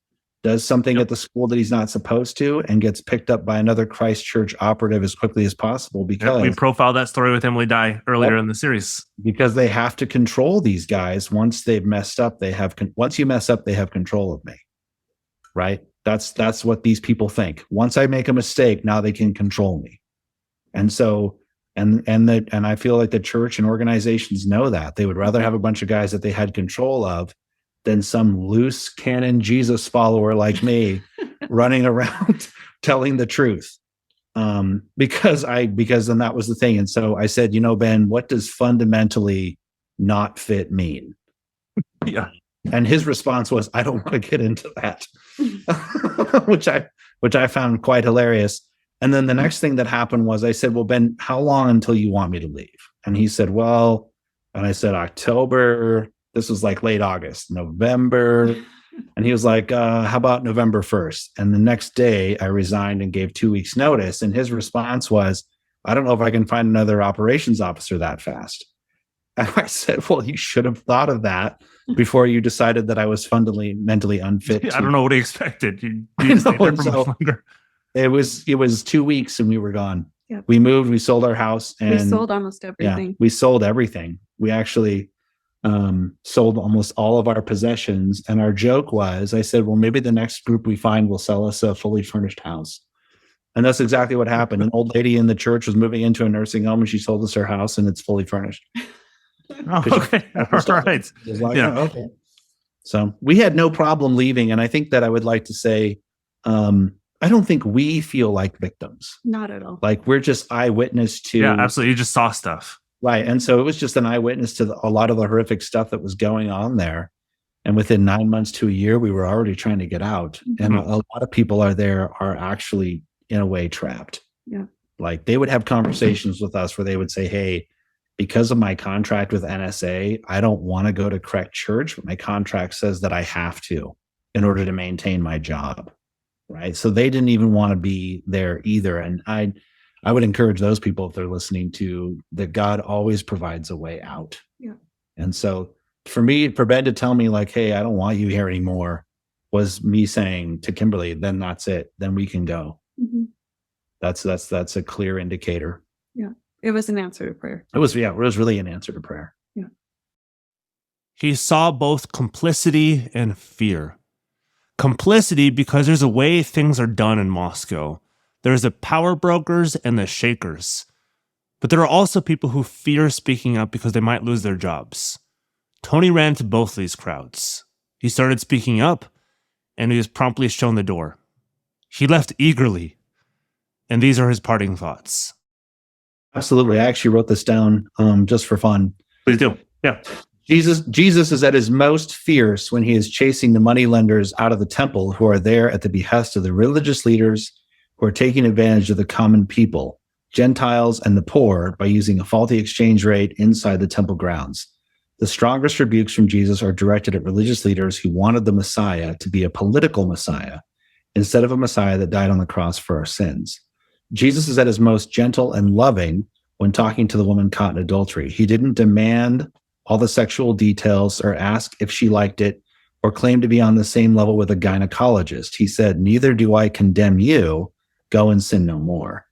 does something at the school that he's not supposed to, and gets picked up by another Christ Church operative as quickly as possible because we profiled that story with Emily Dye earlier in the series. Because they have to control these guys. Once they've messed up, once you mess up, they have control of me. Right? That's what these people think. Once I make a mistake, now they can control me. And so, and I feel like the church and organizations know that. They would rather have a bunch of guys that they had control of than some loose cannon Jesus follower like me running around telling the truth. Because then that was the thing. And so I said, Ben, what does fundamentally not fit mean? Yeah. And his response was, I don't want to get into that, which I found quite hilarious. And then the next thing that happened was I said, well, Ben, how long until you want me to leave? And he said, well, and I said, October. This was like late August, November. And he was like, how about November 1st? And the next day I resigned and gave 2 weeks notice. And his response was, I don't know if I can find another operations officer that fast. And I said, well, you should have thought of that before you decided that I was mentally unfit. I don't know what he expected. You stayed there for much longer. It was 2 weeks and we were gone. Yep. We moved, we sold our house. And we sold almost everything. Yeah, we sold everything. We actually sold almost all of our possessions. And our joke was, I said, well, maybe the next group we find will sell us a fully furnished house. And that's exactly what happened. An old lady in the church was moving into a nursing home and she sold us her house and it's fully furnished. Oh, okay. All right. Like, yeah. Oh, okay. So we had no problem leaving. And I think that I would like to say, I don't think we feel like victims. Not at all. Like we're just eyewitness to. Yeah, absolutely. You just saw stuff. Right. And so it was just an eyewitness to a lot of the horrific stuff that was going on there. And within 9 months to a year, we were already trying to get out. And a lot of people are actually in a way trapped. Yeah. Like they would have conversations with us where they would say, hey, because of my contract with NSA, I don't want to go to CREC church, but my contract says that I have to in order to maintain my job. Right. So they didn't even want to be there either. And I would encourage those people, if they're listening, to that God always provides a way out. Yeah. And so for Ben to tell me like, hey, I don't want you here anymore, was me saying to Kimberly, then that's it. Then we can go. Mm-hmm. That's a clear indicator. Yeah. It was an answer to prayer. It was really an answer to prayer. Yeah. He saw both complicity and fear. Complicity because there's a way things are done in Moscow. There's the power brokers and the shakers. But there are also people who fear speaking up because they might lose their jobs. Tony ran to both these crowds. He started speaking up, and he was promptly shown the door. He left eagerly, and these are his parting thoughts. Absolutely. I actually wrote this down just for fun. Please do. Yeah. Jesus is at his most fierce when he is chasing the moneylenders out of the temple who are there at the behest of the religious leaders who are taking advantage of the common people, Gentiles and the poor, by using a faulty exchange rate inside the temple grounds. The strongest rebukes from Jesus are directed at religious leaders who wanted the Messiah to be a political Messiah instead of a Messiah that died on the cross for our sins. Jesus is at his most gentle and loving when talking to the woman caught in adultery. He didn't demand all the sexual details or ask if she liked it or claim to be on the same level with a gynecologist. He said, neither do I condemn you. Go and sin no more.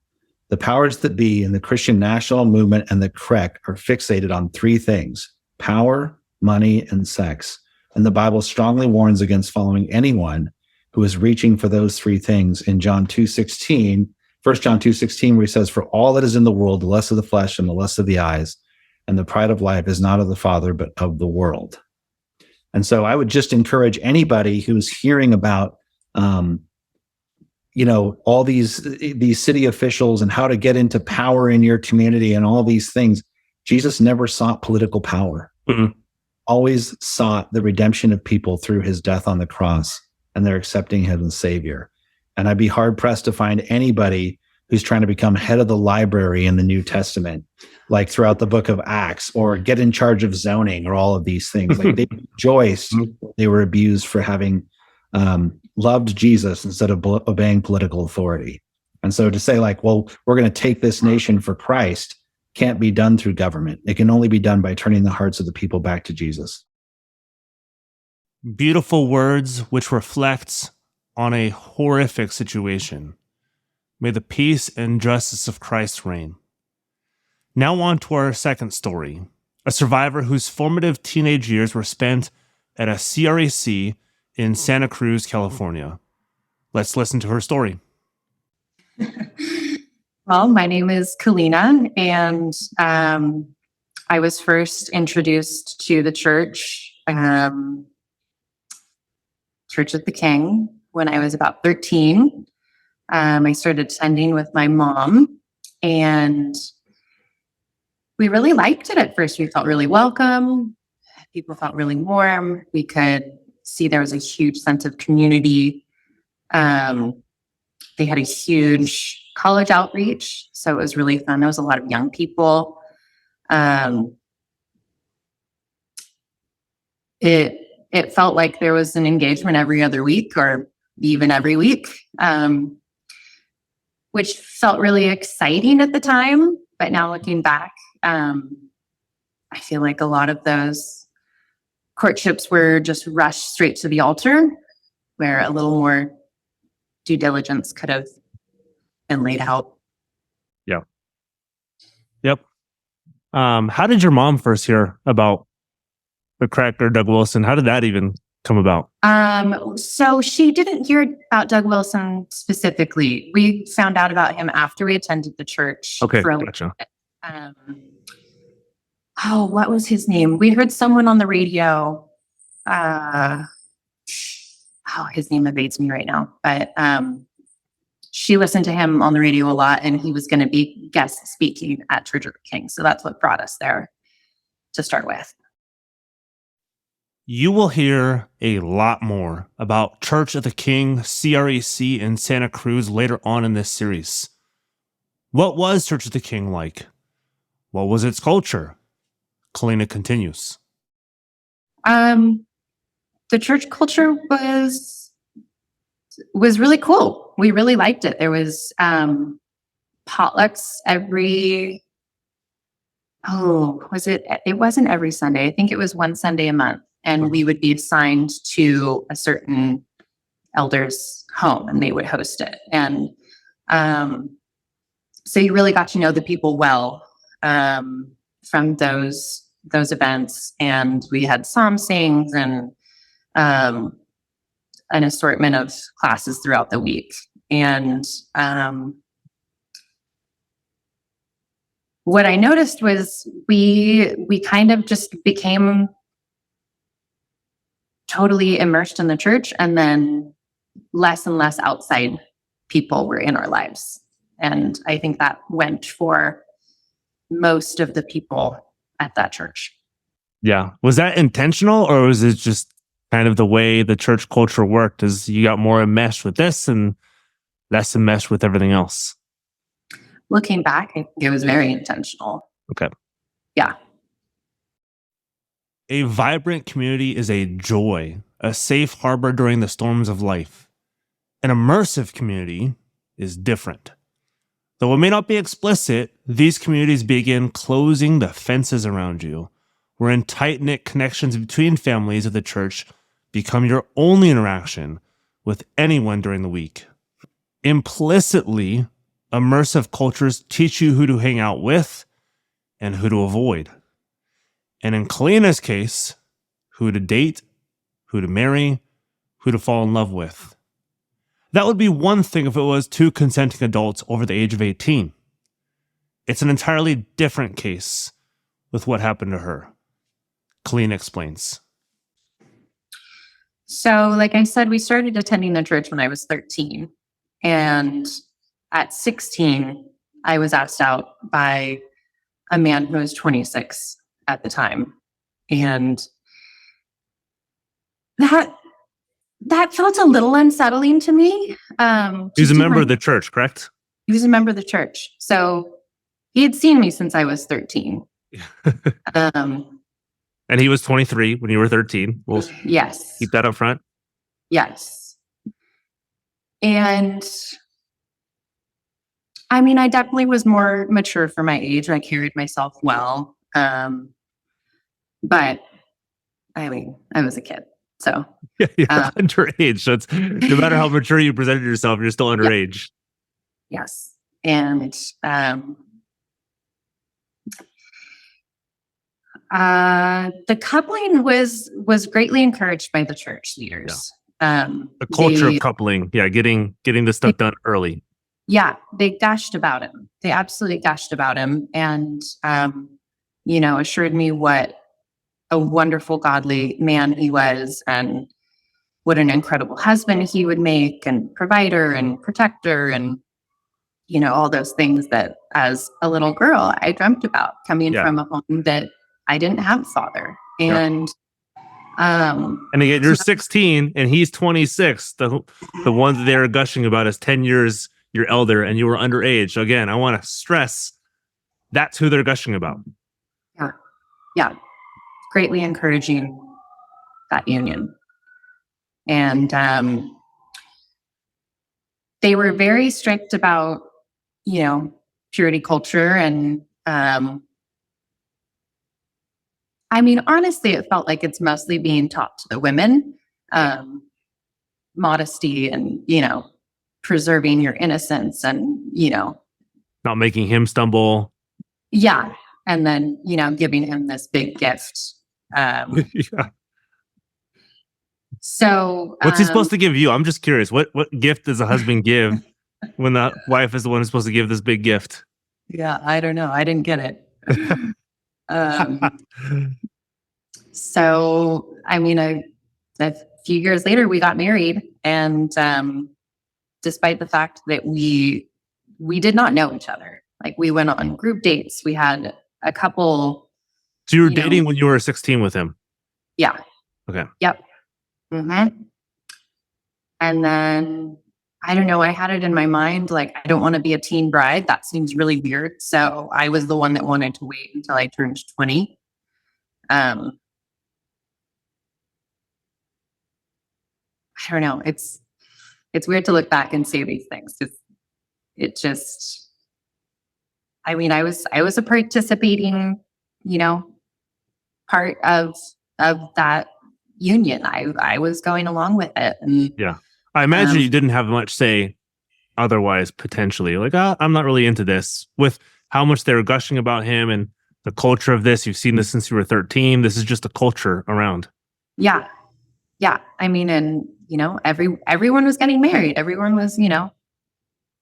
The powers that be in the Christian national movement and the CREC are fixated on three things: power, money, and sex. And the Bible strongly warns against following anyone who is reaching for those three things in John 2:16, 1 John 2:16, where he says, for all that is in the world, the lust of the flesh and the lust of the eyes, and the pride of life is not of the Father, but of the world. And so I would just encourage anybody who's hearing about, all these city officials and how to get into power in your community and all these things. Jesus never sought political power. Mm-hmm. Always sought the redemption of people through his death on the cross, and they're accepting him as Savior. And I'd be hard pressed to find anybody who's trying to become head of the library in the New Testament, like throughout the book of Acts, or get in charge of zoning, or all of these things. Like they rejoiced, they were abused for having loved Jesus instead of obeying political authority. And so to say like, well, we're going to take this nation for Christ can't be done through government. It can only be done by turning the hearts of the people back to Jesus. Beautiful words which reflects on a horrific situation. May the peace and justice of Christ reign. Now on to our second story, a survivor whose formative teenage years were spent at a CREC in Santa Cruz, California. Let's listen to her story. Well, my name is Kalina, and I was first introduced to the church, Church of the King, when I was about 13. I started attending with my mom, and we really liked it at first. We felt really welcome. People felt really warm. We could see there was a huge sense of community. They had a huge college outreach, so it was really fun. There was a lot of young people. It felt like there was an engagement every other week or even every week, which felt really exciting at the time. But now looking back, I feel like a lot of those courtships were just rushed straight to the altar, where a little more due diligence could have been laid out. Yep. How did your mom first hear about the CREC or Doug Wilson? How did that even come about? So she didn't hear about Doug Wilson specifically. We found out about him after we attended the church. Okay, for a gotcha. What was his name? We heard someone on the radio. His name evades me right now, but she listened to him on the radio a lot, and he was going to be guest speaking at Church of the King. So that's what brought us there to start with. You will hear a lot more about Church of the King, CREC in Santa Cruz later on in this series. What was Church of the King like? What was its culture? Kalina continues. The church culture was really cool. We really liked it. There was potlucks it wasn't every Sunday. I think it was one Sunday a month. And we would be assigned to a certain elder's home, and they would host it. And so you really got to know the people well from those events. And we had psalm sings and an assortment of classes throughout the week. And what I noticed was we kind of just became totally immersed in the church, and then less and less outside people were in our lives. And I think that went for most of the people at that church. Yeah. Was that intentional, or was it just kind of the way the church culture worked, as you got more enmeshed with this and less enmeshed with everything else? Looking back, I think it was very intentional. Okay. Yeah. A vibrant community is a joy, a safe harbor during the storms of life. An immersive community is different. Though it may not be explicit, these communities begin closing the fences around you, wherein tight-knit connections between families of the church become your only interaction with anyone during the week. Implicitly, immersive cultures teach you who to hang out with and who to avoid. And in Kalina's case, who to date, who to marry, who to fall in love with. That would be one thing if it was two consenting adults over the age of 18. It's an entirely different case with what happened to her. Kalina explains. So, like I said, we started attending the church when I was 13. And at 16, I was asked out by a man who was 26 at the time. And that felt a little unsettling to me. He's a member of the church, correct? He was a member of the church. So he had seen me since I was 13. And he was 23 when you were 13. We'll yes. keep that up front. Yes. And I mean, I definitely was more mature for my age. I carried myself well. But I mean, I was a kid. So Yeah, you're underage. So it's no matter how mature you presented yourself, you're still underage. yes. And the coupling was greatly encouraged by the church leaders. The culture of coupling. Yeah, getting this stuff done early. Yeah, they gushed about him. They absolutely gushed about him, and assured me what a wonderful, godly man he was, and what an incredible husband he would make, and provider and protector, and all those things that as a little girl I dreamt about, coming from a home that I didn't have a father. And again, you're 16 and he's 26. The one that they're gushing about is 10 years your elder, and you were underage. So again, I want to stress that's who they're gushing about. Yeah. Greatly encouraging that union. And they were very strict about, purity culture. And honestly, it felt like it's mostly being taught to the women, modesty and, preserving your innocence and, not making him stumble. Yeah. And then, giving him this big gift. So what's he supposed to give you? I'm just curious. What gift does a husband give when the wife is the one who's supposed to give this big gift? Yeah, I don't know. I didn't get it. So, a few years later, we got married, and despite the fact that we did not know each other, like we went on group dates, we had a couple. So you were dating when you were 16 with him? Yeah. Okay. Yep. Mm-hmm. And then, I don't know, I had it in my mind, like, I don't want to be a teen bride. That seems really weird. So I was the one that wanted to wait until I turned 20. I don't know. It's weird to look back and say these things. I was a participating, part of that union. I was going along with it. And yeah, I imagine you didn't have much say otherwise, potentially. Like, I'm not really into this. With how much they were gushing about him and the culture of this, you've seen this since you were 13. This is just a culture around. Yeah. Yeah. And, everyone was getting married. Everyone was,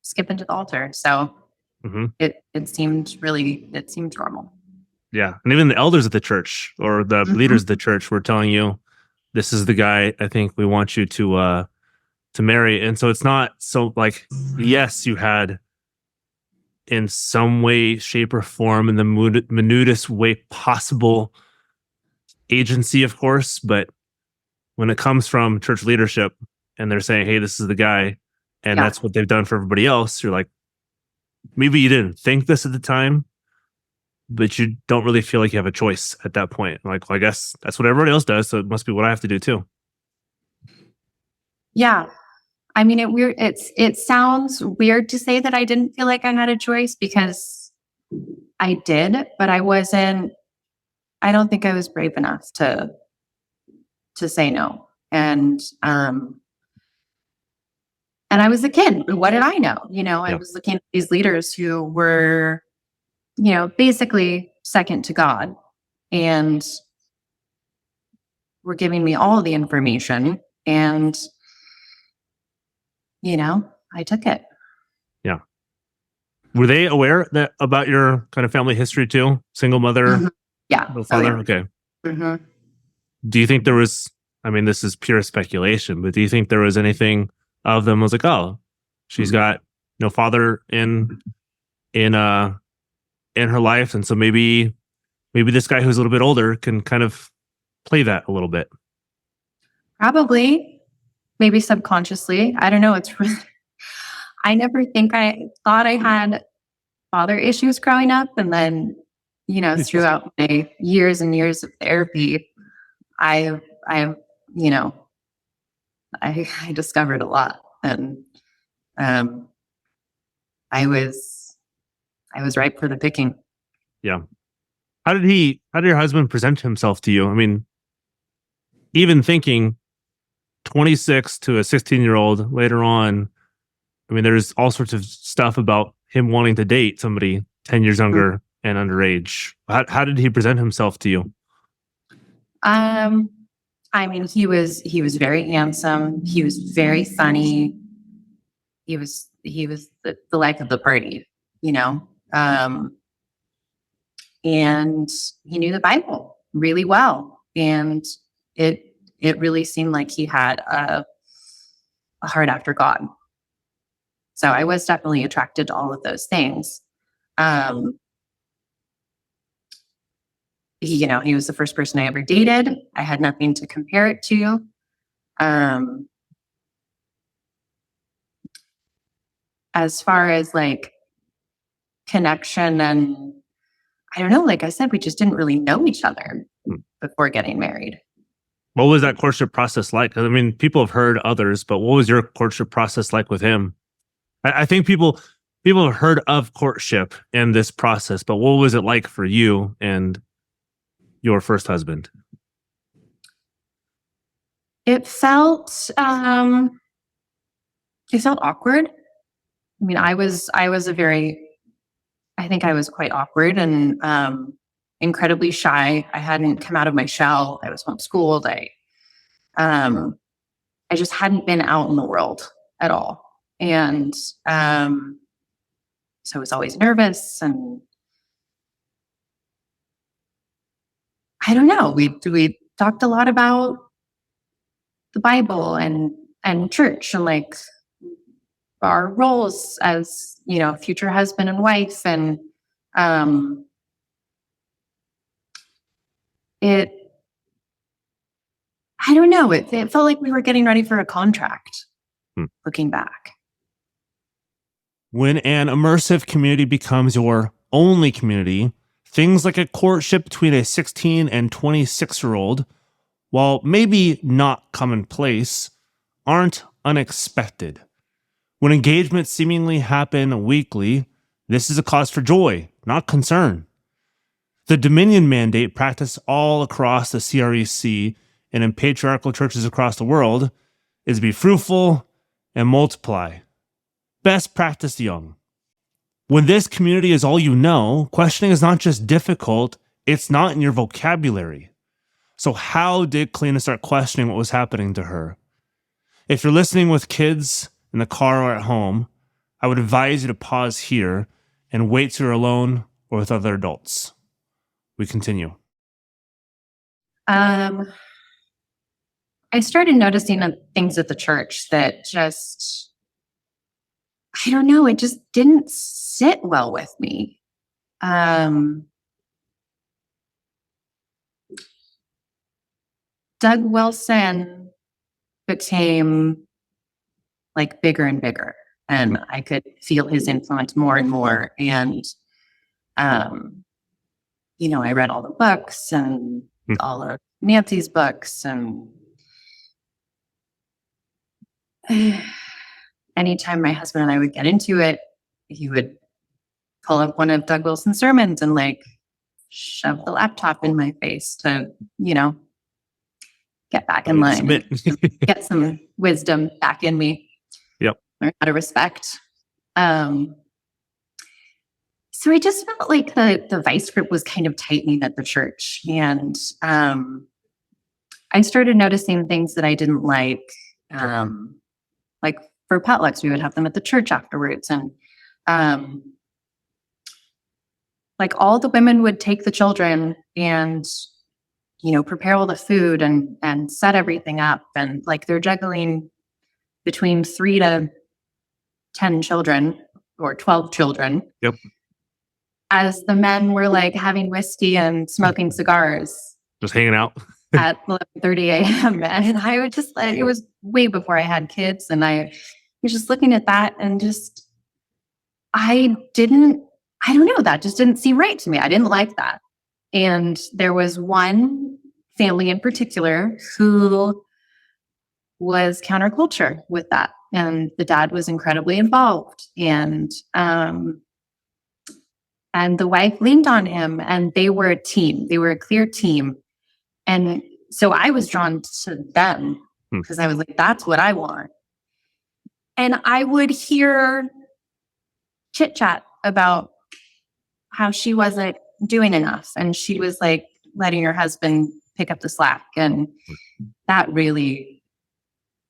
skipping to the altar. So it seemed normal. Yeah. And even the elders of the church or the leaders of the church were telling you, this is the guy I think we want you to marry. And so it's not so like, yes, you had in some way, shape, or form, in the minutest way possible, agency, of course. But when it comes from church leadership and they're saying, hey, this is the guy, and that's what they've done for everybody else, you're like, maybe you didn't think this at the time, but you don't really feel like you have a choice at that point. Like, well, I guess that's what everybody else does, so it must be what I have to do too. Yeah. It sounds weird to say that I didn't feel like I had a choice, because I did, but I don't think I was brave enough to say no. And I was a kid. What did I know? I was looking at these leaders who were, basically second to God, and were giving me all the information, and I took it. Yeah. Were they aware about your kind of family history too? Single mother? Mm-hmm. Yeah. No father? Okay. Mm-hmm. Do you think there was, this is pure speculation, but do you think there was anything of them was like, oh, she's got no father in her life, and so maybe this guy who's a little bit older can kind of play that a little bit? Probably. Maybe subconsciously. I don't know. It's really, I never think I thought I had father issues growing up. And then, throughout my years and years of therapy, I discovered a lot. And I was ripe for the picking. Yeah. How did your husband present himself to you? Even thinking 26 to a 16-year-old later on. I mean, there's all sorts of stuff about him wanting to date somebody 10 years younger and underage. How did he present himself to you? I mean, he was very handsome. He was very funny. He was the life of the party, you know. And he knew the Bible really well, and it really seemed like he had a heart after God. So I was definitely attracted to all of those things. He was the first person I ever dated. I had nothing to compare it to. As far as like connection, and I don't know, like I said, we just didn't really know each other before getting married. What was that courtship process like? I mean, people have heard others, but what was your courtship process like with him? I think people have heard of courtship and this process, but what was it like for you and your first husband? It felt awkward. I mean, I think I was quite awkward and incredibly shy. I hadn't come out of my shell. I was homeschooled. I just hadn't been out in the world at all. And so I was always nervous, and I don't know. We talked a lot about the Bible and church and like our roles as, you know, future husband and wife. And I don't know. It felt like we were getting ready for a contract, looking back. When an immersive community becomes your only community, things like a courtship between a 16 and 26-year-old, while maybe not commonplace, aren't unexpected. When engagements seemingly happen weekly, this is a cause for joy, not concern. The Dominion mandate practiced all across the CREC and in patriarchal churches across the world is be fruitful and multiply. Best practice young. When this community is all you know, questioning is not just difficult, it's not in your vocabulary. So how did Kalina start questioning what was happening to her? If you're listening with kids in the car or at home, I would advise you to pause here and wait till you're alone or with other adults. We continue. I started noticing things at the church that just, I don't know, it just didn't sit well with me. Doug Wilson became like bigger and bigger, and I could feel his influence more and more. And, I read all the books and all of Nancy's books, and anytime my husband and I would get into it, he would pull up one of Doug Wilson's sermons and like shove the laptop in my face to, get back in line, get some wisdom back in me. Yep. Learn how to respect. So I just felt like the vice grip was kind of tightening at the church. And I started noticing things that I didn't like. Like for potlucks, we would have them at the church afterwards. And like all the women would take the children and, prepare all the food and set everything up. And like they're juggling between 3 to 10 children or 12 children. Yep. As the men were like having whiskey and smoking cigars. Just hanging out. At 11:30 a.m. And I would just, it was way before I had kids. And I was just looking at that and just, I don't know, that just didn't seem right to me. I didn't like that. And there was one family in particular who was counterculture with that. And the dad was incredibly involved. And the wife leaned on him, and they were a team. They were a clear team. And so I was drawn to them because I was like, that's what I want. And I would hear chit chat about how she wasn't doing enough and she was like letting her husband pick up the slack. And that really,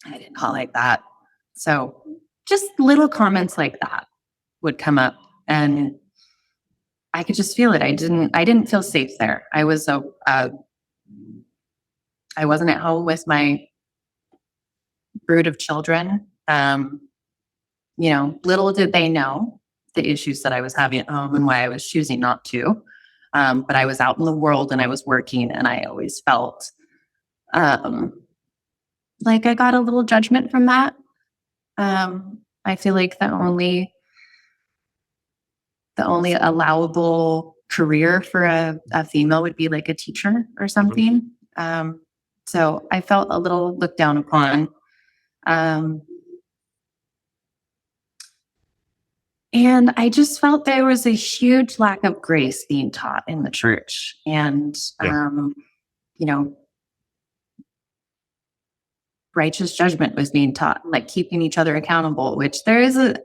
I did not like that. So just little comments like that would come up and I could just feel it. I didn't feel safe there. I wasn't at home with my brood of children. Little did they know the issues that I was having at home and why I was choosing not to. But I was out in the world and I was working and I always felt like I got a little judgment from that. I feel like the only allowable career for a female would be like a teacher or something. So I felt a little looked down upon. And I just felt there was a huge lack of grace being taught in the church. And, righteous judgment was being taught, like keeping each other accountable, which there is a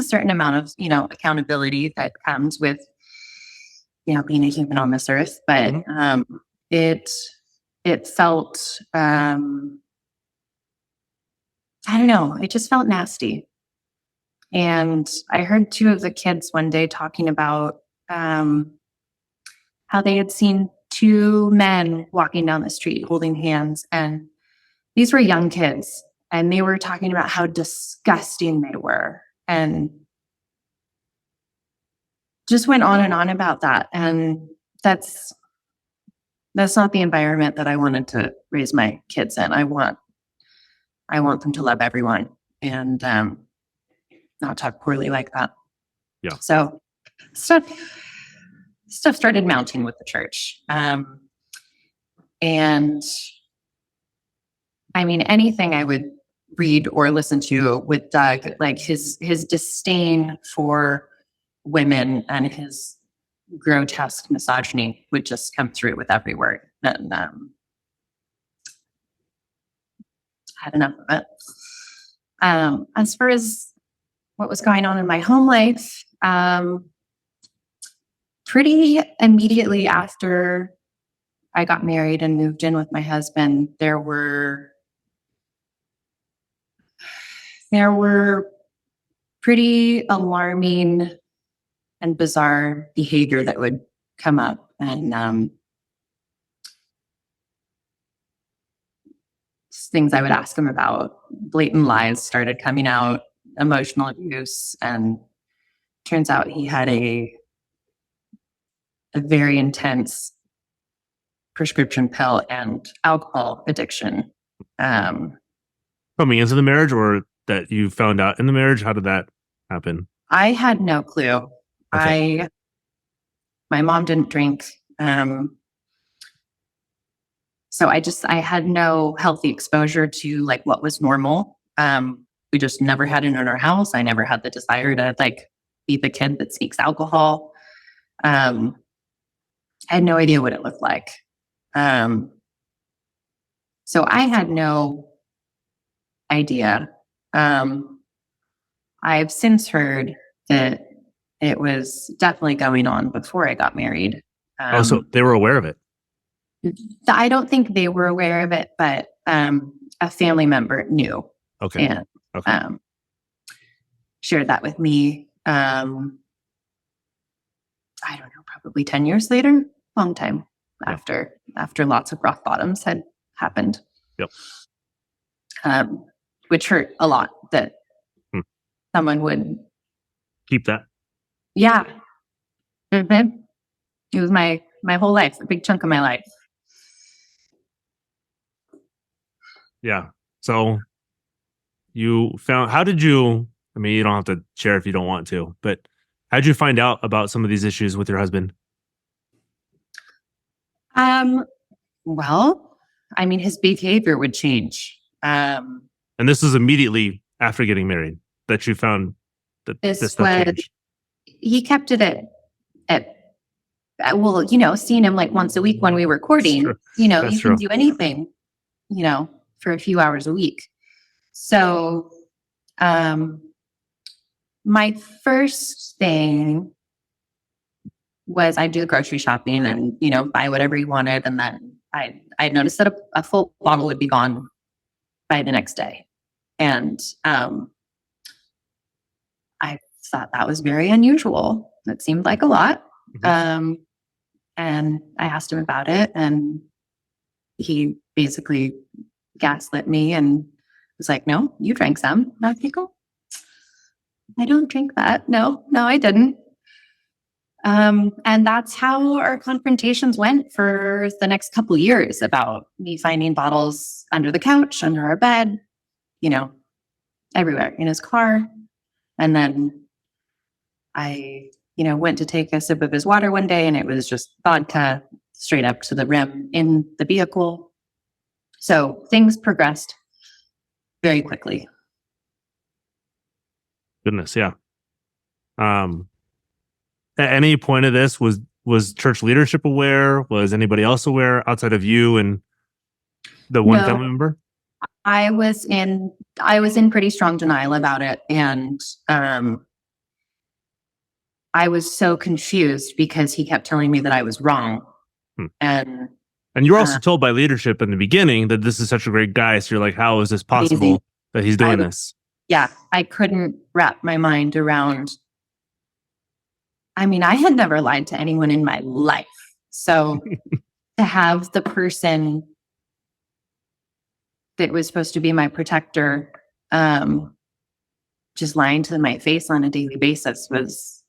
certain amount of, accountability that comes with, being a human on this earth. But it felt, I don't know, it just felt nasty. And I heard two of the kids one day talking about how they had seen two men walking down the street holding hands. And these were young kids. And they were talking about how disgusting they were. And just went on and on about that. And that's not the environment that I wanted to raise my kids in. I want them to love everyone. And not talk poorly like that. Yeah. So stuff started mounting with the church. And I mean, anything I would read or listen to with Doug, like his disdain for women and his grotesque misogyny would just come through with every word. And had enough of it. As far as what was going on in my home life, pretty immediately after I got married and moved in with my husband, there were pretty alarming and bizarre behavior that would come up. And things I would ask him about, blatant lies started coming out, emotional abuse, and turns out he had a very intense prescription pill and alcohol addiction. Coming into the marriage, or that you found out in the marriage? How did that happen? I had no clue. Okay. My mom didn't drink. So I had no healthy exposure to like what was normal. We just never had it in our house. I never had the desire to like be the kid that sneaks alcohol. I had no idea what it looked like. So I had no idea. I've since heard that it was definitely going on before I got married. So they were aware of it? I don't think they were aware of it, but a family member knew. Okay. And shared that with me. I don't know, probably 10 years later, long time after lots of rock bottoms had happened. Yep. Which hurt a lot that someone would keep that. Yeah. Mm-hmm. It was my whole life, a big chunk of my life. Yeah. So you found, how did you, I mean, you don't have to share if you don't want to, but how did you find out about some of these issues with your husband? Well, I mean, his behavior would change. And this is immediately after getting married that you found that this stuff changed. He kept it at well, seeing him like once a week when we were courting, Sure. you can do anything, for a few hours a week. So my first thing was I'd do the grocery shopping and, buy whatever he wanted. And then I noticed that a full bottle would be gone by the next day. And I thought that was very unusual. It seemed like a lot. And I asked him about it, and he basically gaslit me and was like, "No, you drank some." And I was like, "Oh, I don't drink that. No, I didn't." And that's how our confrontations went for the next couple of years, about me finding bottles under the couch, under our bed, everywhere, in his car. And then I, went to take a sip of his water one day, and it was just vodka straight up to the rim in the vehicle. So things progressed very quickly. Goodness, yeah. At any point of this, was church leadership aware? Was anybody else aware outside of you and the one family member? I was in pretty strong denial about it, and I was so confused because he kept telling me that I was wrong. And you were also told by leadership in the beginning that this is such a great guy. So you're like, how is this possible amazing. that he's doing this? Yeah, I couldn't wrap my mind around. I mean, I had never lied to anyone in my life. So to have the person that was supposed to be my protector just lying to my face on a daily basis was,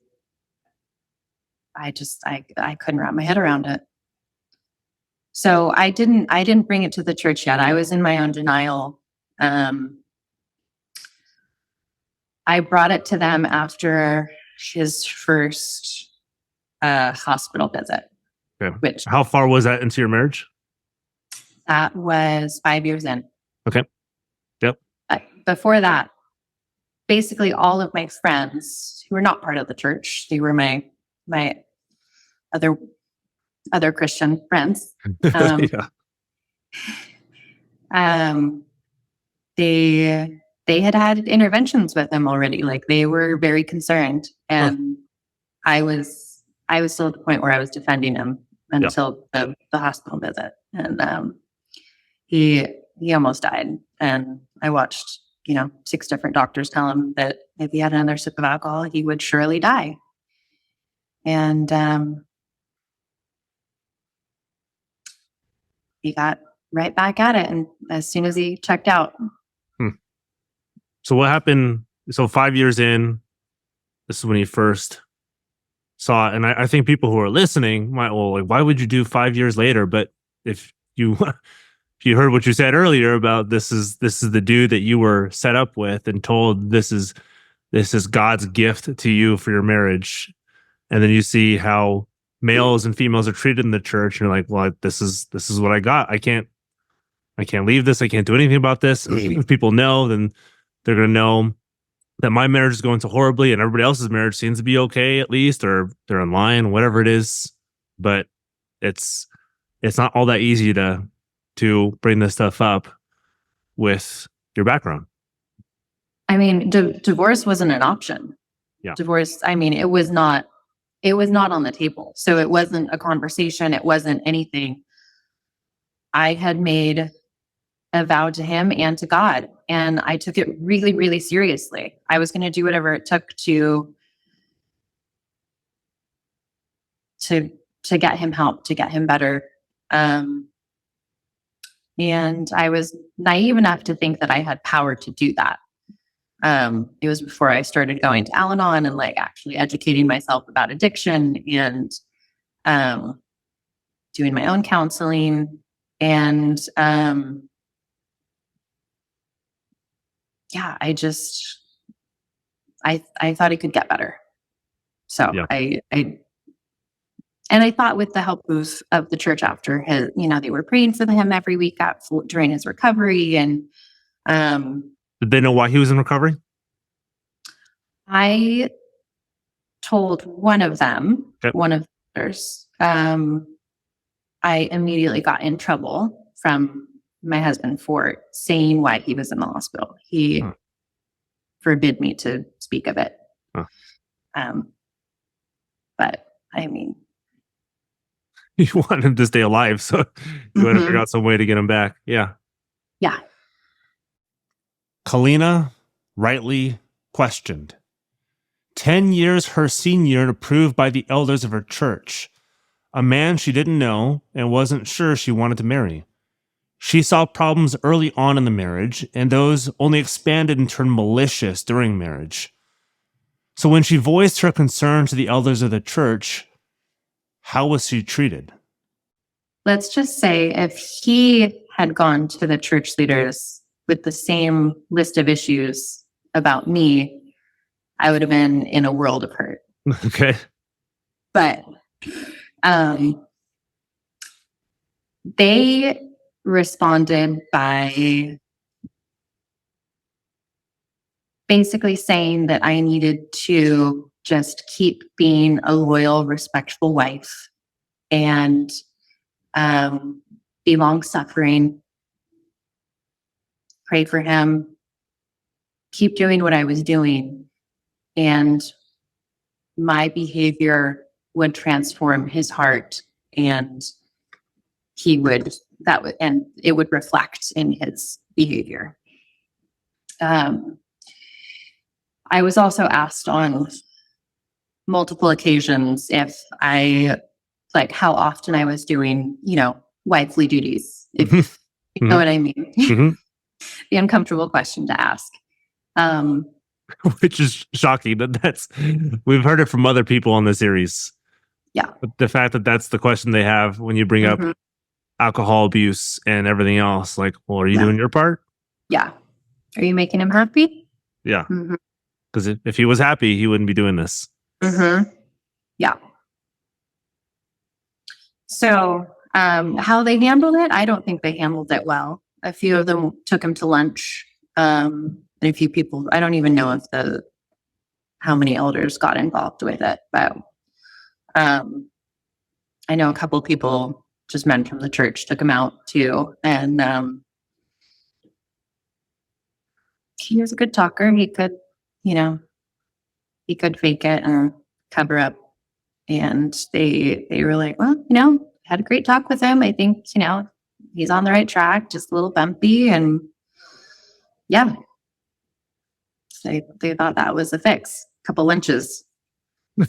I couldn't wrap my head around it. So I didn't bring it to the church yet. I was in my own denial. I brought it to them after his first hospital visit. Okay. Which, how far was that into your marriage? That was 5 years in. Okay. Yep. Before that, basically all of my friends who were not part of the church, they were my other Christian friends. Yeah. They had interventions with him already. Like, they were very concerned, and I was still at the point where I was defending him until the hospital visit, and he almost died. And I watched 6 different doctors tell him that if he had another sip of alcohol, he would surely die. And he got right back at it, and as soon as he checked out. So what happened? So 5 years in, this is when he first saw it. And I think people who are listening might, why would you do 5 years later? But if you heard what you said earlier about this is the dude that you were set up with and told this is God's gift to you for your marriage, and then you see how males and females are treated in the church, and you're like, well, this is what I got. I can't leave this. I can't do anything about this. If people know, then they're going to know that my marriage is going so horribly, and everybody else's marriage seems to be okay, at least, or they're in line, whatever it is. But it's not all that easy to bring this stuff up with your background. I mean, divorce wasn't an option. Yeah. Divorce, I mean, it was not on the table. So it wasn't a conversation. It wasn't anything. I had made a vow to him and to God, and I took it really, really seriously. I was going to do whatever it took to get him help, to get him better. And I was naive enough to think that I had power to do that. It was before I started going to Al-Anon and actually educating myself about addiction and doing my own counseling. And I thought it could get better. So I thought, with the help of the church after his, they were praying for him every week during his recovery. And did they know why he was in recovery? I told one of them, one of the others, I immediately got in trouble from my husband for saying why he was in the hospital. He forbid me to speak of it. But I mean, You want him to stay alive, so you want to figure out some way to get him back. Yeah. yeah. Kalina rightly questioned. 10 years her senior and approved by the elders of her church. A man she didn't know and wasn't sure she wanted to marry. She saw problems early on in the marriage, and those only expanded and turned malicious during marriage. So when she voiced her concern to the elders of the church, how was she treated? Let's just say if he had gone to the church leaders with the same list of issues about me, I would have been in a world of hurt. Okay. But they responded by basically saying that I needed to just keep being a loyal, respectful wife and be long-suffering, pray for him, keep doing what I was doing, and my behavior would transform his heart, and and it would reflect in his behavior. I was also asked on multiple occasions if how often I was doing, wifely duties, if you know what I mean. The uncomfortable question to ask. Which is shocking. We've heard it from other people on the series. Yeah. But the fact that that's the question they have when you bring up alcohol abuse and everything else, like, well, are you doing your part? Yeah. Are you making him happy? Yeah. Because if he was happy, he wouldn't be doing this. Yeah. So how they handled it, I don't think they handled it well. A few of them took him to lunch. And a few people, I don't even know how many elders got involved with it, but I know a couple of people, just men from the church, took him out too. And he was a good talker. He could, he could fake it and cover up. And they were like, well, had a great talk with him. I think, he's on the right track, just a little bumpy. And yeah, they thought that was a fix. A couple lunches.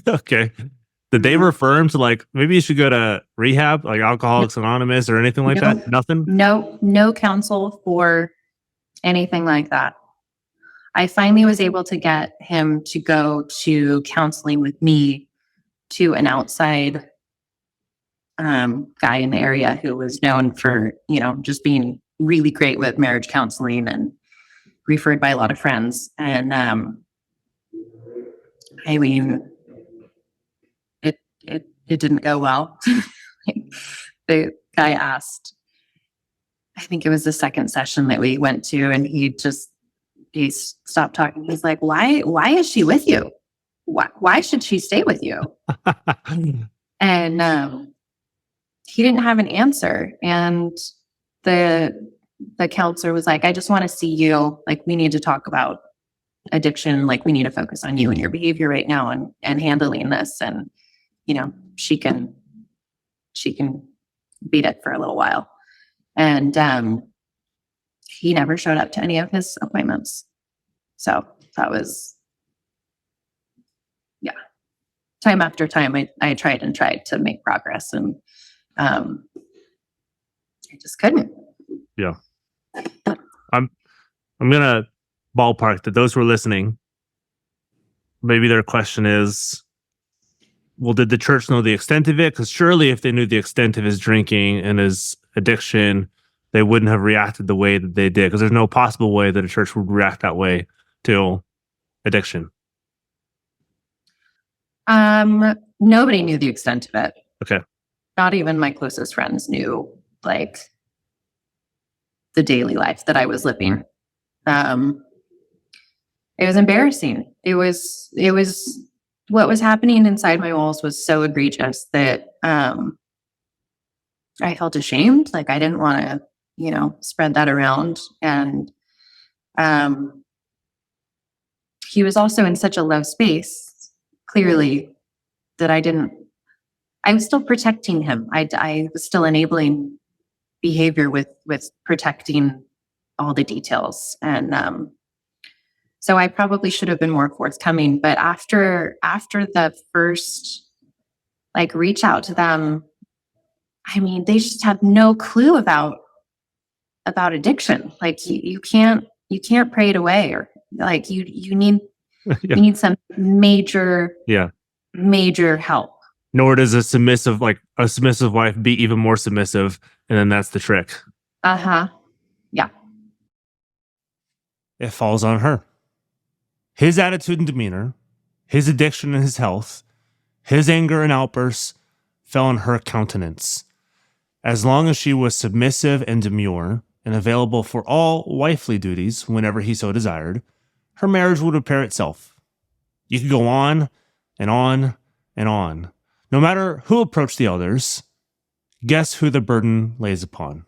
Okay. Did they refer him to maybe you should go to rehab, like Alcoholics Anonymous or anything like that? Nothing? No counsel for anything like that. I finally was able to get him to go to counseling with me to an outside guy in the area who was known for, just being really great with marriage counseling and referred by a lot of friends. And I mean, it didn't go well. The guy asked, I think it was the second session that we went to, and he stopped talking. He's like, why is she with you? Why should she stay with you? And he didn't have an answer. And the counselor was like, I just want to see you. We need to talk about addiction. We need to focus on you and your behavior right now and handling this. And, she can beat it for a little while. And he never showed up to any of his appointments. So that was, time after time, I tried to make progress, and I just couldn't. Yeah. I'm gonna ballpark that those who are listening, maybe their question is, well, did the church know the extent of it? Because surely if they knew the extent of his drinking and his addiction, they wouldn't have reacted the way that they did. Because there's no possible way that a church would react that way to addiction. Nobody knew the extent of it. Okay. Not even my closest friends knew the daily life that I was living. It was embarrassing. It was what was happening inside my walls was so egregious that I felt ashamed. I didn't want to, spread that around. And he was also in such a low space, clearly, that I was still protecting him. I was still enabling behavior with protecting all the details. And so I probably should have been more forthcoming. But after the first reach out to them, I mean, they just had no clue about addiction. You can't pray it away, or you need Yeah. you need some major help. Nor does a submissive wife be even more submissive, and then that's the trick. Yeah. It falls on her. His attitude and demeanor, his addiction and his health, his anger and outbursts fell on her countenance. As long as she was submissive and demure and available for all wifely duties whenever he so desired, her marriage would repair itself. You could go on and on and on. No matter who approached the elders, guess who the burden lays upon?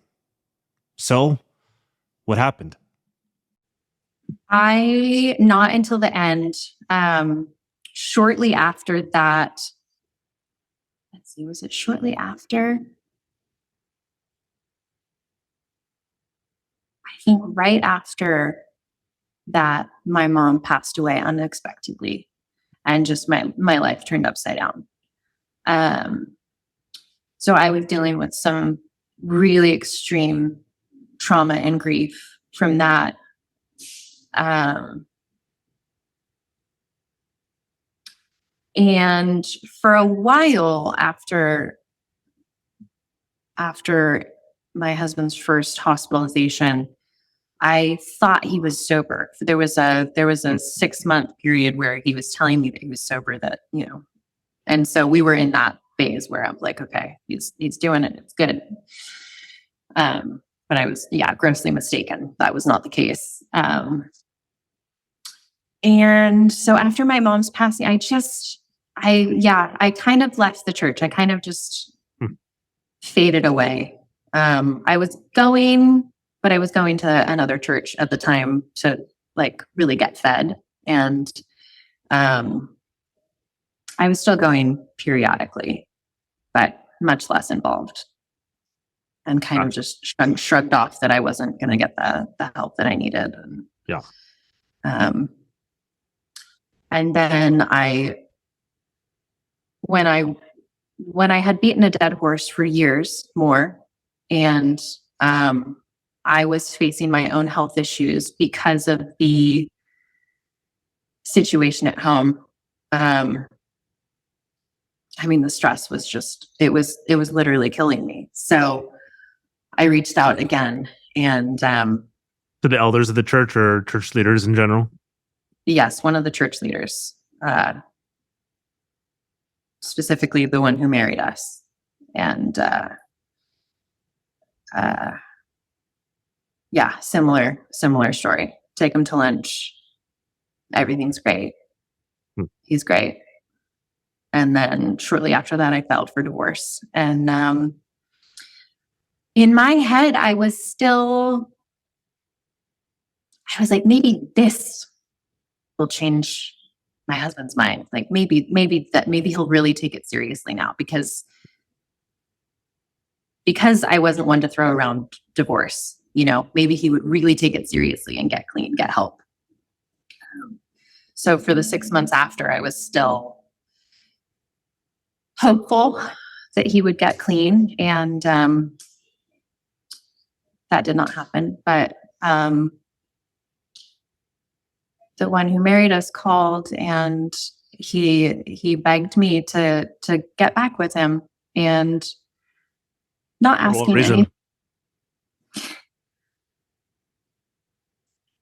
So, what happened? Not until the end, shortly after that, let's see, was it shortly after? I think right after that, my mom passed away unexpectedly, and just my life turned upside down. So I was dealing with some really extreme trauma and grief from that. And for a while after my husband's first hospitalization, I thought he was sober. There was a 6-month period where he was telling me that he was sober, and so we were in that phase where I'm like, okay, he's doing it. It's good. But I was, grossly mistaken. That was not the case. And so after my mom's passing, I kind of left the church. I kind of just faded away. I was going to another church at the time to really get fed. And I was still going periodically, but much less involved, and kind of just shrugged off that I wasn't going to get the help that I needed. And, and then when I had beaten a dead horse for years more, and I was facing my own health issues because of the situation at home. The stress was it was literally killing me. So I reached out again, and to the elders of the church, or church leaders in general? Yes, one of the church leaders, specifically the one who married us. And similar story. Take him to lunch. Everything's great. He's great. And then shortly after that, I filed for divorce. And in my head, I was like, maybe this will change my husband's mind. Maybe he'll really take it seriously now, because I wasn't one to throw around divorce. Maybe he would really take it seriously and get clean, get help. So for the 6 months after, I was still hopeful that he would get clean, and that did not happen. But the one who married us called, and he begged me to get back with him, and not asking any.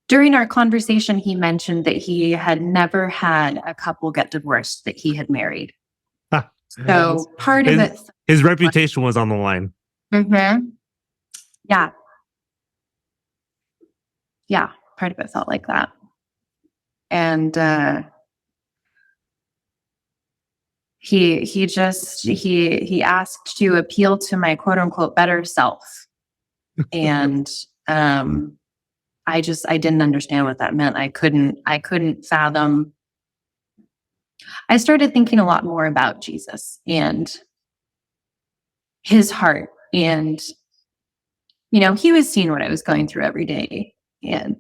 During our conversation, he mentioned that he had never had a couple get divorced that he had married. So part of it, his reputation was on the line. Mm-hmm. Yeah, part of it felt like that. And he asked to appeal to my quote unquote better self. And I didn't understand what that meant. I couldn't fathom. I started thinking a lot more about Jesus and his heart. And, he was seeing what I was going through every day. And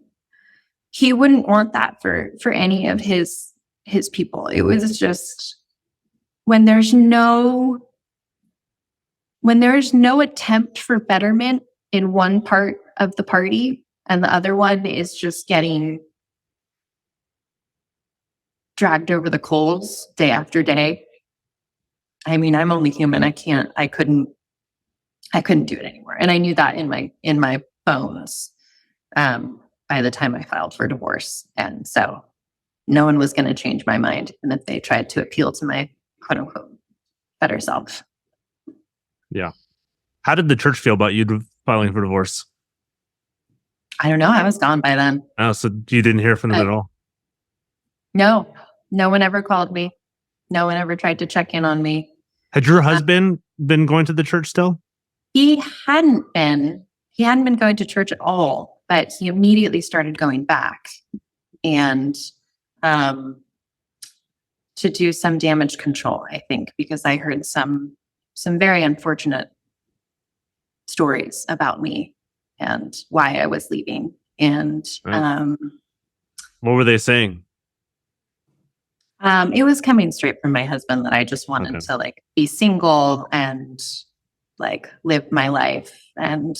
he wouldn't want that for any of his people. It was just when there's no attempt for betterment in one part of the party and the other one is just getting dragged over the coals day after day. I mean, I'm only human. I couldn't do it anymore. And I knew that in my bones by the time I filed for divorce. And so no one was going to change my mind. And if they tried to appeal to my quote unquote better self. Yeah. How did the church feel about you filing for divorce? I don't know. I was gone by then. Oh, so you didn't hear from them at all? No one ever called me. No one ever tried to check in on me. Had your husband been going to the church still? He hadn't been going to church at all, but he immediately started going back and to do some damage control, I think, because I heard some very unfortunate stories about me and why I was leaving. And what were they saying? It was coming straight from my husband that I just wanted to be single and live my life. And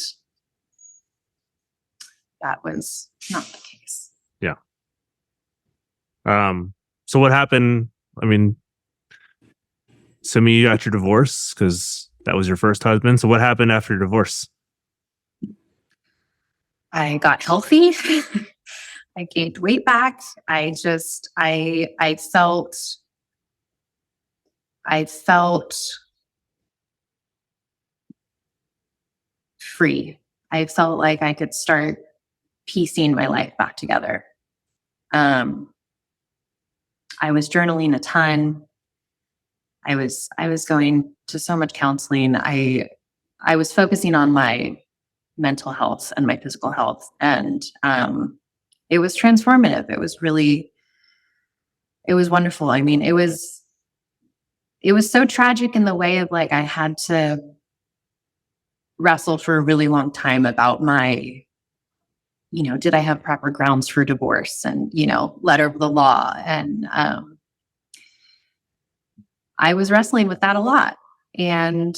that was not the case. Yeah. So what happened? I mean, you got your divorce because that was your first husband. So what happened after your divorce? I got healthy. I gained weight back. I felt free. I felt like I could start piecing my life back together. I was journaling a ton. I was going to so much counseling. I was focusing on my mental health and my physical health. And it was transformative. It was wonderful. I mean, it was so tragic in the way of I had to wrestle for a really long time about my, did I have proper grounds for divorce and, letter of the law. And I was wrestling with that a lot. And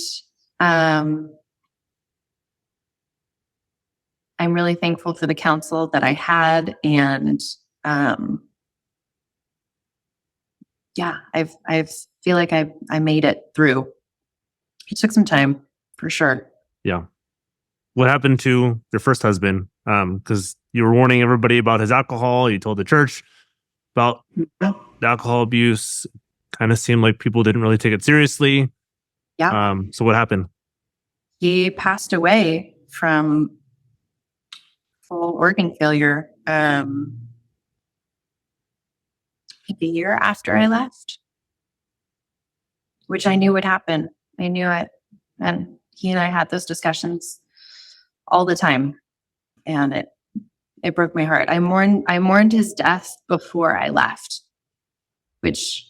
I'm really thankful for the counsel that I had. And I feel like I made it through. It took some time for sure. Yeah. What happened to your first husband? Because you were warning everybody about his alcohol. You told the church about the alcohol abuse. Kind of seemed like people didn't really take it seriously. Yeah. So what happened? He passed away from full organ failure a year after I left, which I knew would happen. I knew it. And he and I had those discussions all the time. And it broke my heart. I mourned his death before I left, which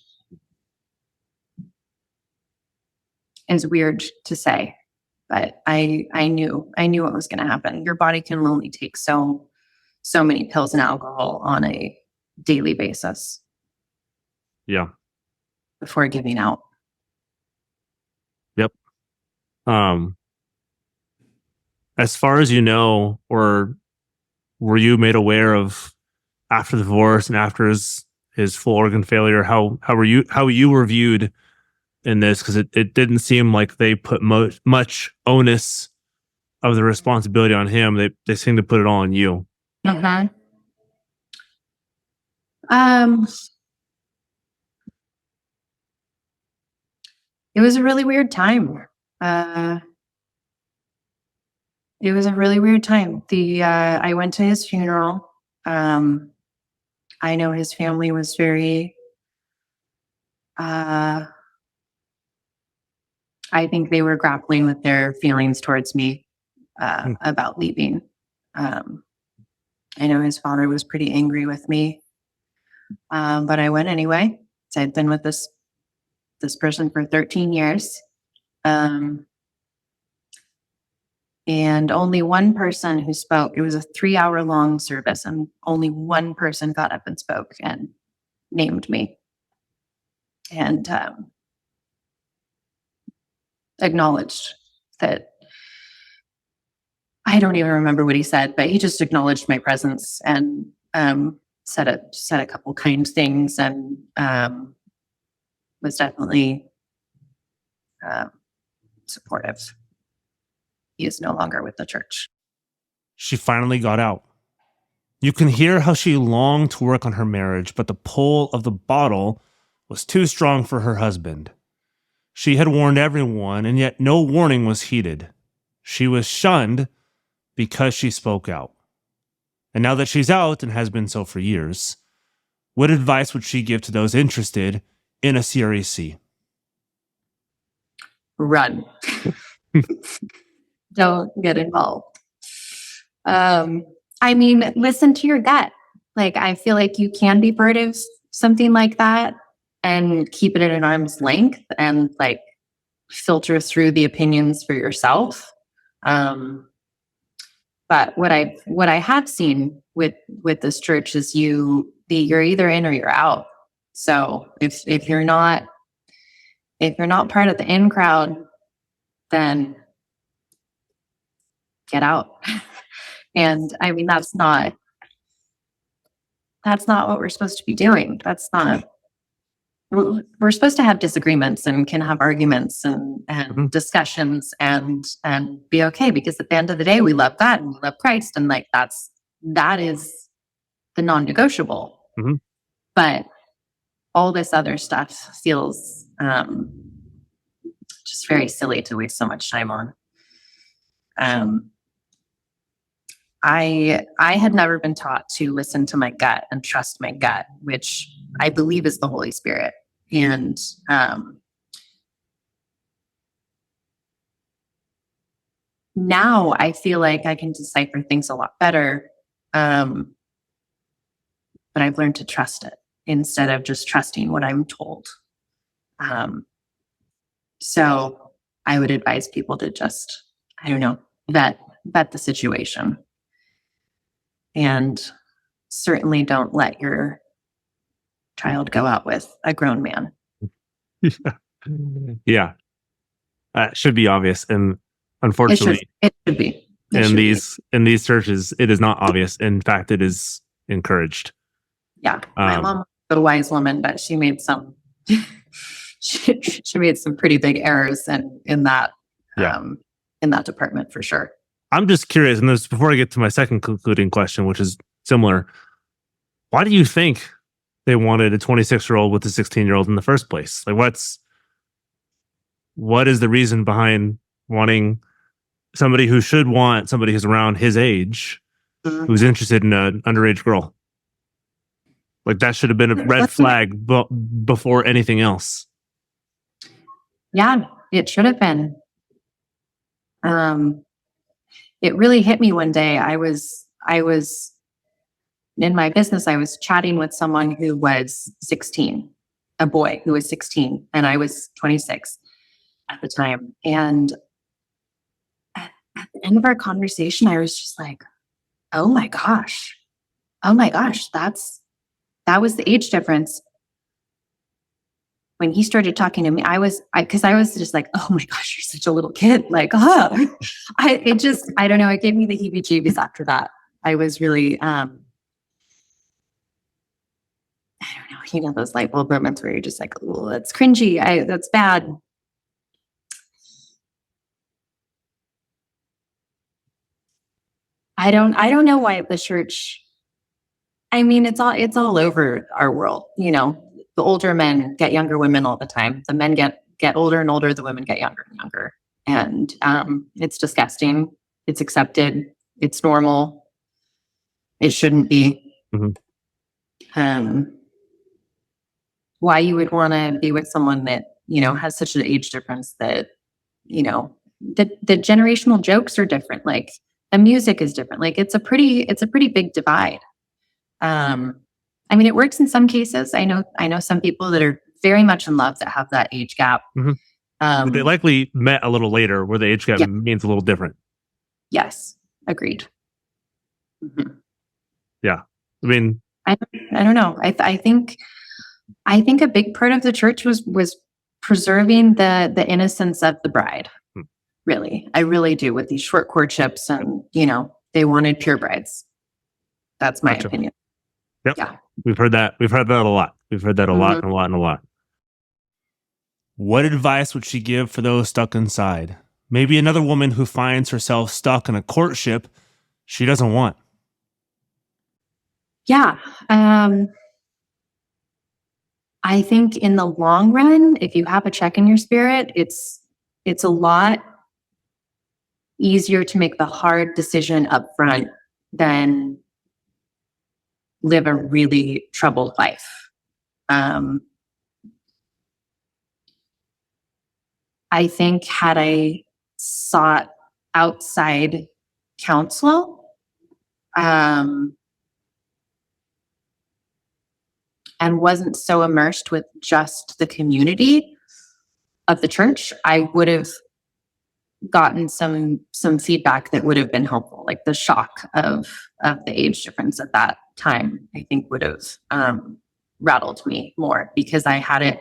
is weird to say, but I knew what was going to happen. Your body can only take so many pills and alcohol on a daily basis. Yeah. Before giving out. Yep. As far as you know, or were you made aware of after the divorce and after his full organ failure, how you were viewed in this? Because it didn't seem like they put much onus of the responsibility on him. They seemed to put it all on you. Mm-hmm. It was a really weird time. It was a really weird time. I went to his funeral. I know his family was very, I think they were grappling with their feelings towards me. about leaving. I know his father was pretty angry with me, but I went anyway. So I'd been with this person for 13 years. And only one person who spoke. It was a 3-hour long service, and only one person got up and spoke and named me and acknowledged that. I don't even remember what he said, but he just acknowledged my presence and said a couple kind things, and was definitely supportive. He is no longer with the church. She finally got out. You can hear how she longed to work on her marriage, but the pull of the bottle was too strong for her husband. She had warned everyone, and yet no warning was heeded. She was shunned because she spoke out. And now that she's out, and has been so for years, what advice would she give to those interested in a CREC? Run. Don't get involved. I mean, listen to your gut. Like, I feel like you can be part of something like that and keep it at an arm's length and like filter through the opinions for yourself. But what I have seen with this church is you're either in or you're out. So if you're not part of the in crowd, then get out. And I mean, that's not what we're supposed to be doing. We're supposed to have disagreements and can have arguments and discussions and be okay, because at the end of the day, we love God and we love Christ, and like that is the non-negotiable. Mm-hmm. But all this other stuff feels just very silly to waste so much time on. I had never been taught to listen to my gut and trust my gut, which I believe is the Holy Spirit. And now I feel like I can decipher things a lot better. But I've learned to trust it instead of just trusting what I'm told. So I would advise people to just, I don't know, vet the situation. And certainly don't let your child go out with a grown man. Yeah. Should be obvious. And unfortunately, it should be. In these churches, it is not obvious. In fact, it is encouraged. Yeah. My mom was a wise woman, but she made some she made some pretty big errors in that department for sure. I'm just curious, and this before I get to my second concluding question, which is similar. Why do you think they wanted a 26-year-old with a 16-year-old in the first place? Like, what is the reason behind wanting somebody who should want somebody who's around his age, who's interested in an underage girl? Like, that should have been a red flag before anything else. Yeah, it should have been. It really hit me one day. I was in my business. I was chatting with someone who was 16, a boy who was 16, and I was 26 at the time. And at the end of our conversation, I was just like, oh my gosh, that was the age difference. When he started talking to me, because I was just like, oh my gosh, you're such a little kid. Like, I don't know. It gave me the heebie-jeebies after that. I was really, I don't know, those light bulb moments where you're just like, oh, that's cringy. That's bad. I don't know why the church, I mean, it's all over our world, you know. The older men get younger women all the time. The men get older and older. The women get younger and younger. And it's disgusting. It's accepted. It's normal. It shouldn't be. Mm-hmm. Why you would want to be with someone that, you know, has such an age difference that, you know, the generational jokes are different. Like the music is different. Like it's a pretty big divide. I mean, it works in some cases. I know some people that are very much in love that have that age gap. But they likely met a little later, where the age gap Yeah. means a little different. Yes, agreed. Mhm. Yeah, I mean, I don't know. I think a big part of the church was preserving the innocence of the bride. Really, I really do, with these short courtships, and they wanted pure brides. That's my Gotcha. opinion. Yep. Yeah. We've heard that a lot. We've heard that a lot and a lot and a lot. What advice would she give for those stuck inside? Maybe another woman who finds herself stuck in a courtship she doesn't want. Yeah. I think in the long run, if you have a check in your spirit, it's a lot easier to make the hard decision up front than live a really troubled life. I think had I sought outside counsel, and wasn't so immersed with just the community of the church, I would have gotten some feedback that would have been helpful. Like the shock of the age difference at that time, I think would have rattled me more, because I had it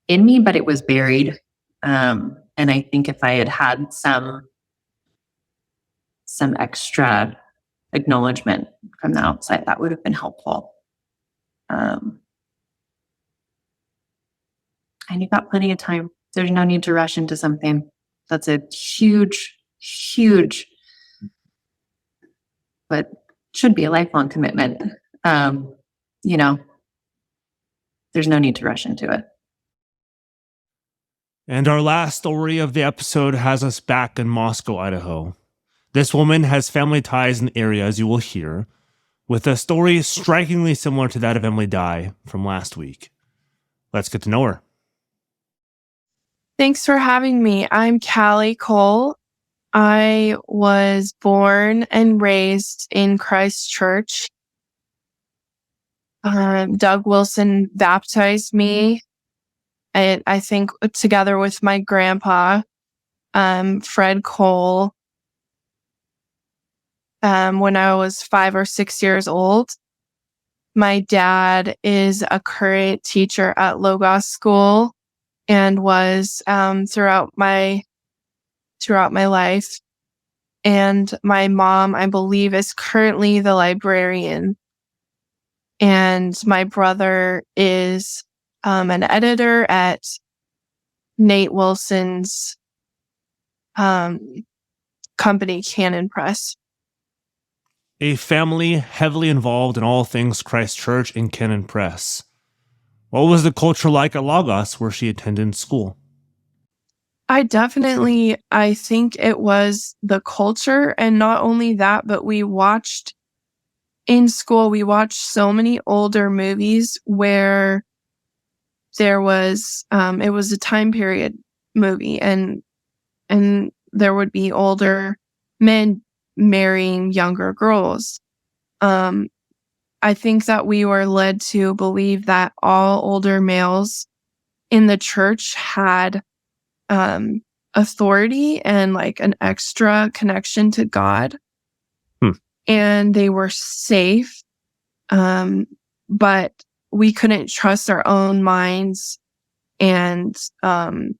in me, but it was buried. And I think if I had some extra acknowledgement from the outside, that would have been helpful. And you've got plenty of time. There's no need to rush into something. That's a huge, but should be a lifelong commitment. There's no need to rush into it. And our last story of the episode has us back in Moscow, Idaho. This woman has family ties in the area, as you will hear, with a story strikingly similar to that of Emily Dye from last week. Let's get to know her. Thanks for having me. I'm Callie Cole. I was born and raised in Christchurch. Doug Wilson baptized me, I think together with my grandpa, Fred Cole, when I was 5 or 6 years old. My dad is a current teacher at Logos School and was throughout my life. And my mom, I believe, is currently the librarian. And my brother is an editor at Nate Wilson's company, Canon Press. A family heavily involved in all things Christchurch and Canon Press. What was the culture like at Logos, where she attended school? I think it was the culture, and not only that, but in school, we watched so many older movies where there was, it was a time period movie, and there would be older men marrying younger girls. I think that we were led to believe that all older males in the church had authority and like an extra connection to God. And they were safe. But we couldn't trust our own minds and our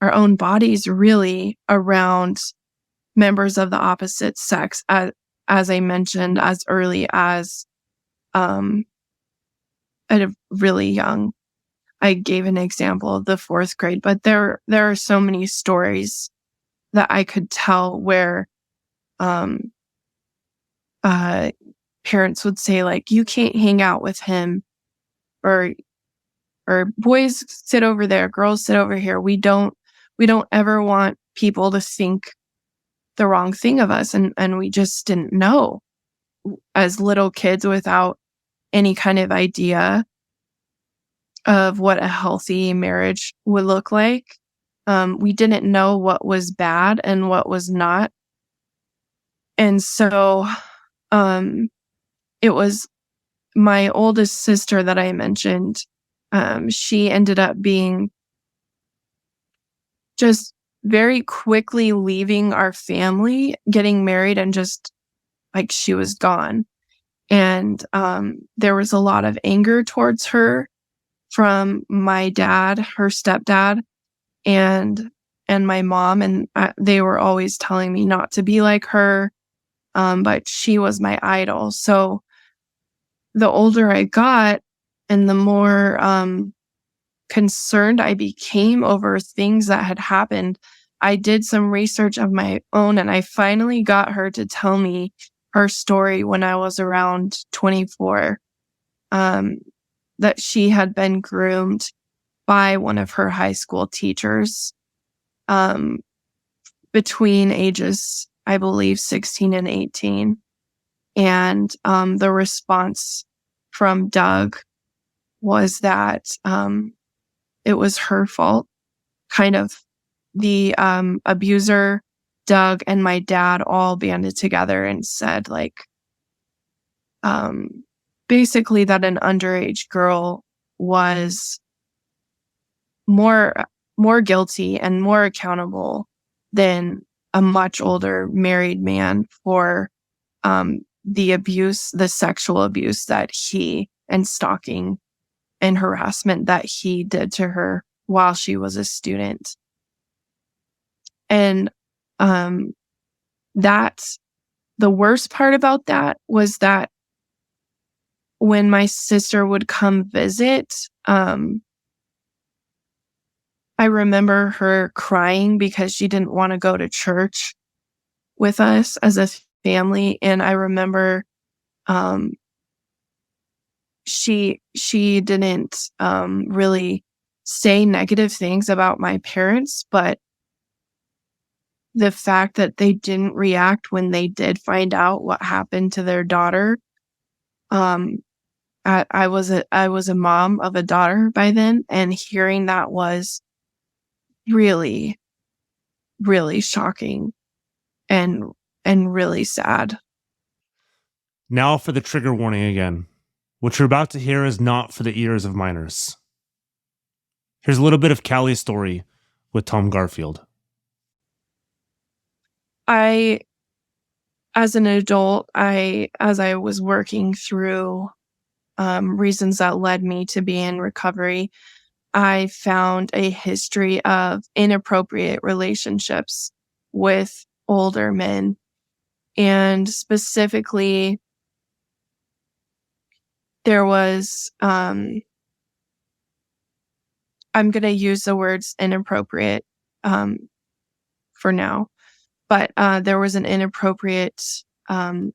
own bodies really around members of the opposite sex, as I mentioned, as early as at a really young. I gave an example of the 4th grade, but there are so many stories that I could tell where parents would say, like, you can't hang out with him, or boys sit over there, girls sit over here. We don't ever want people to think the wrong thing of us, and we just didn't know as little kids without any kind of idea of what a healthy marriage would look like. we didn't know what was bad and what was not. And so it was my oldest sister that I mentioned. She ended up being just very quickly leaving our family, getting married, and just like she was gone. And there was a lot of anger towards her from my dad, her stepdad, and my mom, and they were always telling me not to be like her, but she was my idol. So the older I got and the more concerned I became over things that had happened, I did some research of my own, and I finally got her to tell me her story when I was around 24, that she had been groomed by one of her high school teachers between ages, I believe, 16 and 18. And the response from Doug was that it was her fault. Kind of the abuser, Doug, and my dad all banded together and said, like, basically that an underage girl was more guilty and more accountable than a much older married man for the abuse, the sexual abuse that he and stalking and harassment that he did to her while she was a student. And that's the worst part about that was that when my sister would come visit, I remember her crying because she didn't want to go to church with us as a family. And I remember she didn't really say negative things about my parents, but the fact that they didn't react when they did find out what happened to their daughter. I was a mom of a daughter by then, and hearing that was really, really shocking and really sad. Now for the trigger warning again. What you're about to hear is not for the ears of minors. Here's a little bit of Callie's story with Tom Garfield. As an adult, as I was working through reasons that led me to be in recovery, I found a history of inappropriate relationships with older men. And specifically, there was, I'm going to use the words inappropriate for now, but there was an inappropriate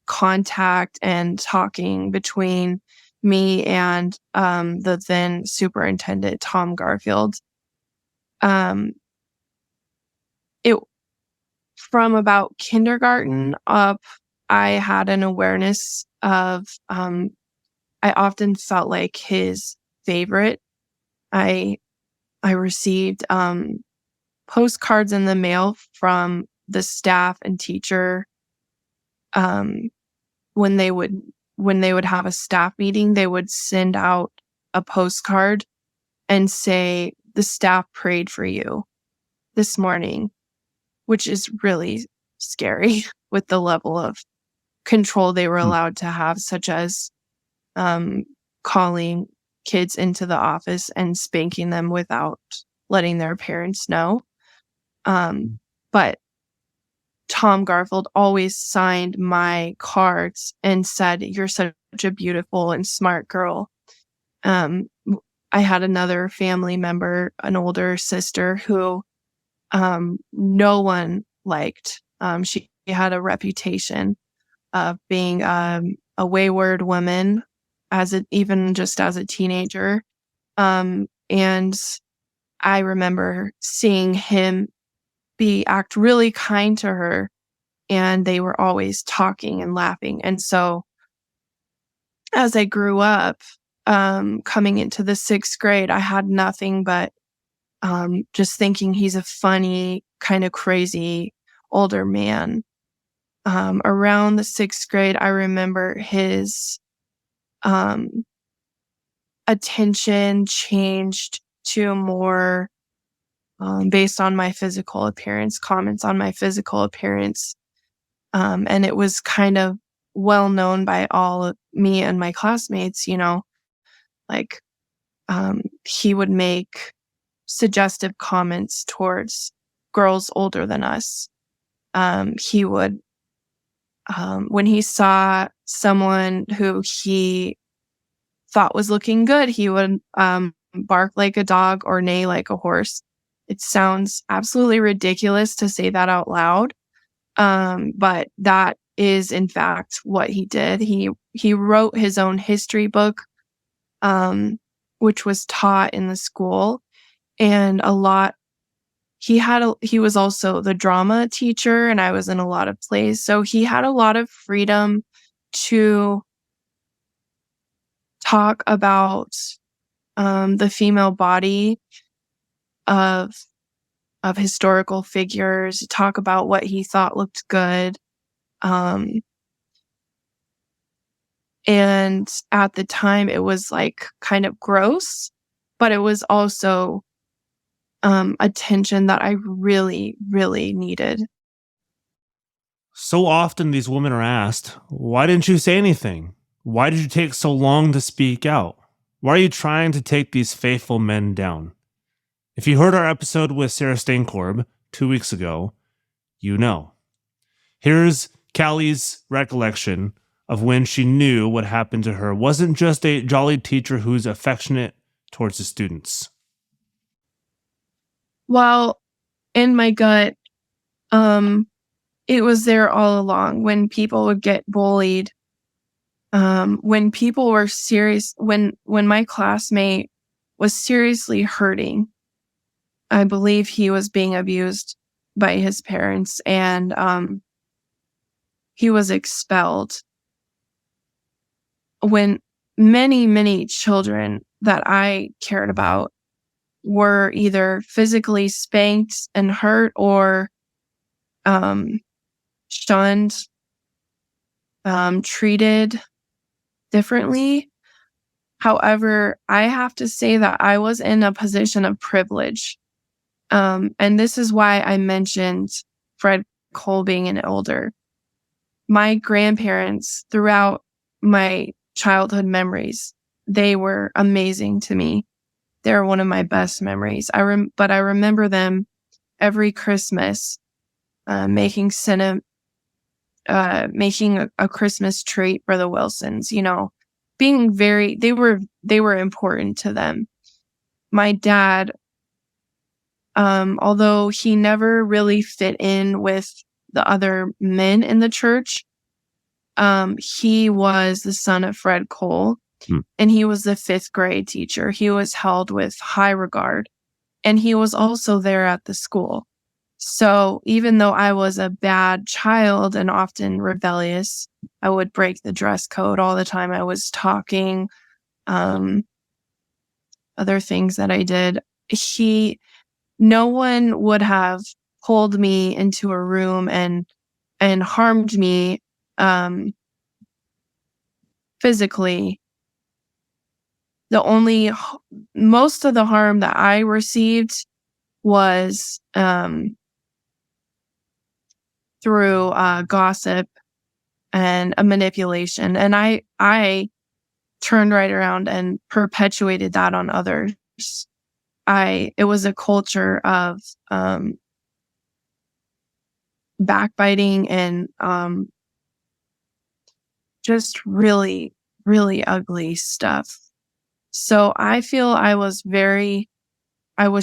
contact and talking between me and the then superintendent, Tom Garfield. It from about kindergarten up, I had an awareness of I often felt like his favorite. I received postcards in the mail from the staff and teacher. When they would have a staff meeting, they would send out a postcard and say, "The staff prayed for you this morning," which is really scary with the level of control they were allowed to have, such as calling kids into the office and spanking them without letting their parents know. But Tom Garfield always signed my cards and said, "You're such a beautiful and smart girl." I had another family member, an older sister, who no one liked. She had a reputation of being a wayward woman, even just as a teenager. And I remember seeing him act really kind to her, and they were always talking and laughing. And so as I grew up, coming into the 6th grade, I had nothing but just thinking he's a funny, kind of crazy older man. Around the 6th grade, I remember his attention changed to more based on my physical appearance, comments on my physical appearance. And it was kind of well known by all of me and my classmates, like he would make suggestive comments towards girls older than us. He would, when he saw someone who he thought was looking good, he would bark like a dog or neigh like a horse. It sounds absolutely ridiculous to say that out loud, but that is in fact what he did. He wrote his own history book, which was taught in the school, and he was also the drama teacher, and I was in a lot of plays, so he had a lot of freedom to talk about the female body of historical figures, talk about what he thought looked good. And at the time it was like kind of gross, but it was also attention that I really, really needed. So often these women are asked, why didn't you say anything? Why did you take so long to speak out? Why are you trying to take these faithful men down? If you heard our episode with Sarah Steinkorb 2 weeks ago, you know. Here's Callie's recollection of when she knew what happened to her wasn't just a jolly teacher who's affectionate towards the students. Well, in my gut, it was there all along. When people would get bullied, when people were serious, when my classmate was seriously hurting, I believe he was being abused by his parents, and he was expelled. When many, many children that I cared about were either physically spanked and hurt or shunned, treated differently. However, I have to say that I was in a position of privilege. And this is why I mentioned Fred Cole being an elder. My grandparents, throughout my childhood memories, they were amazing to me. They're one of my best memories. But I remember them every Christmas, making a Christmas treat for the Wilsons, being they were important to them. My dad, although he never really fit in with the other men in the church, he was the son of Fred Cole, and he was the 5th grade teacher. He was held with high regard, and he was also there at the school. So even though I was a bad child and often rebellious, I would break the dress code all the time. I was talking, other things that I did. No one would have pulled me into a room and harmed me physically. Most of the harm that I received was through gossip and a manipulation, and I turned right around and perpetuated that on others. It was a culture of backbiting and just really, really ugly stuff. So I feel I was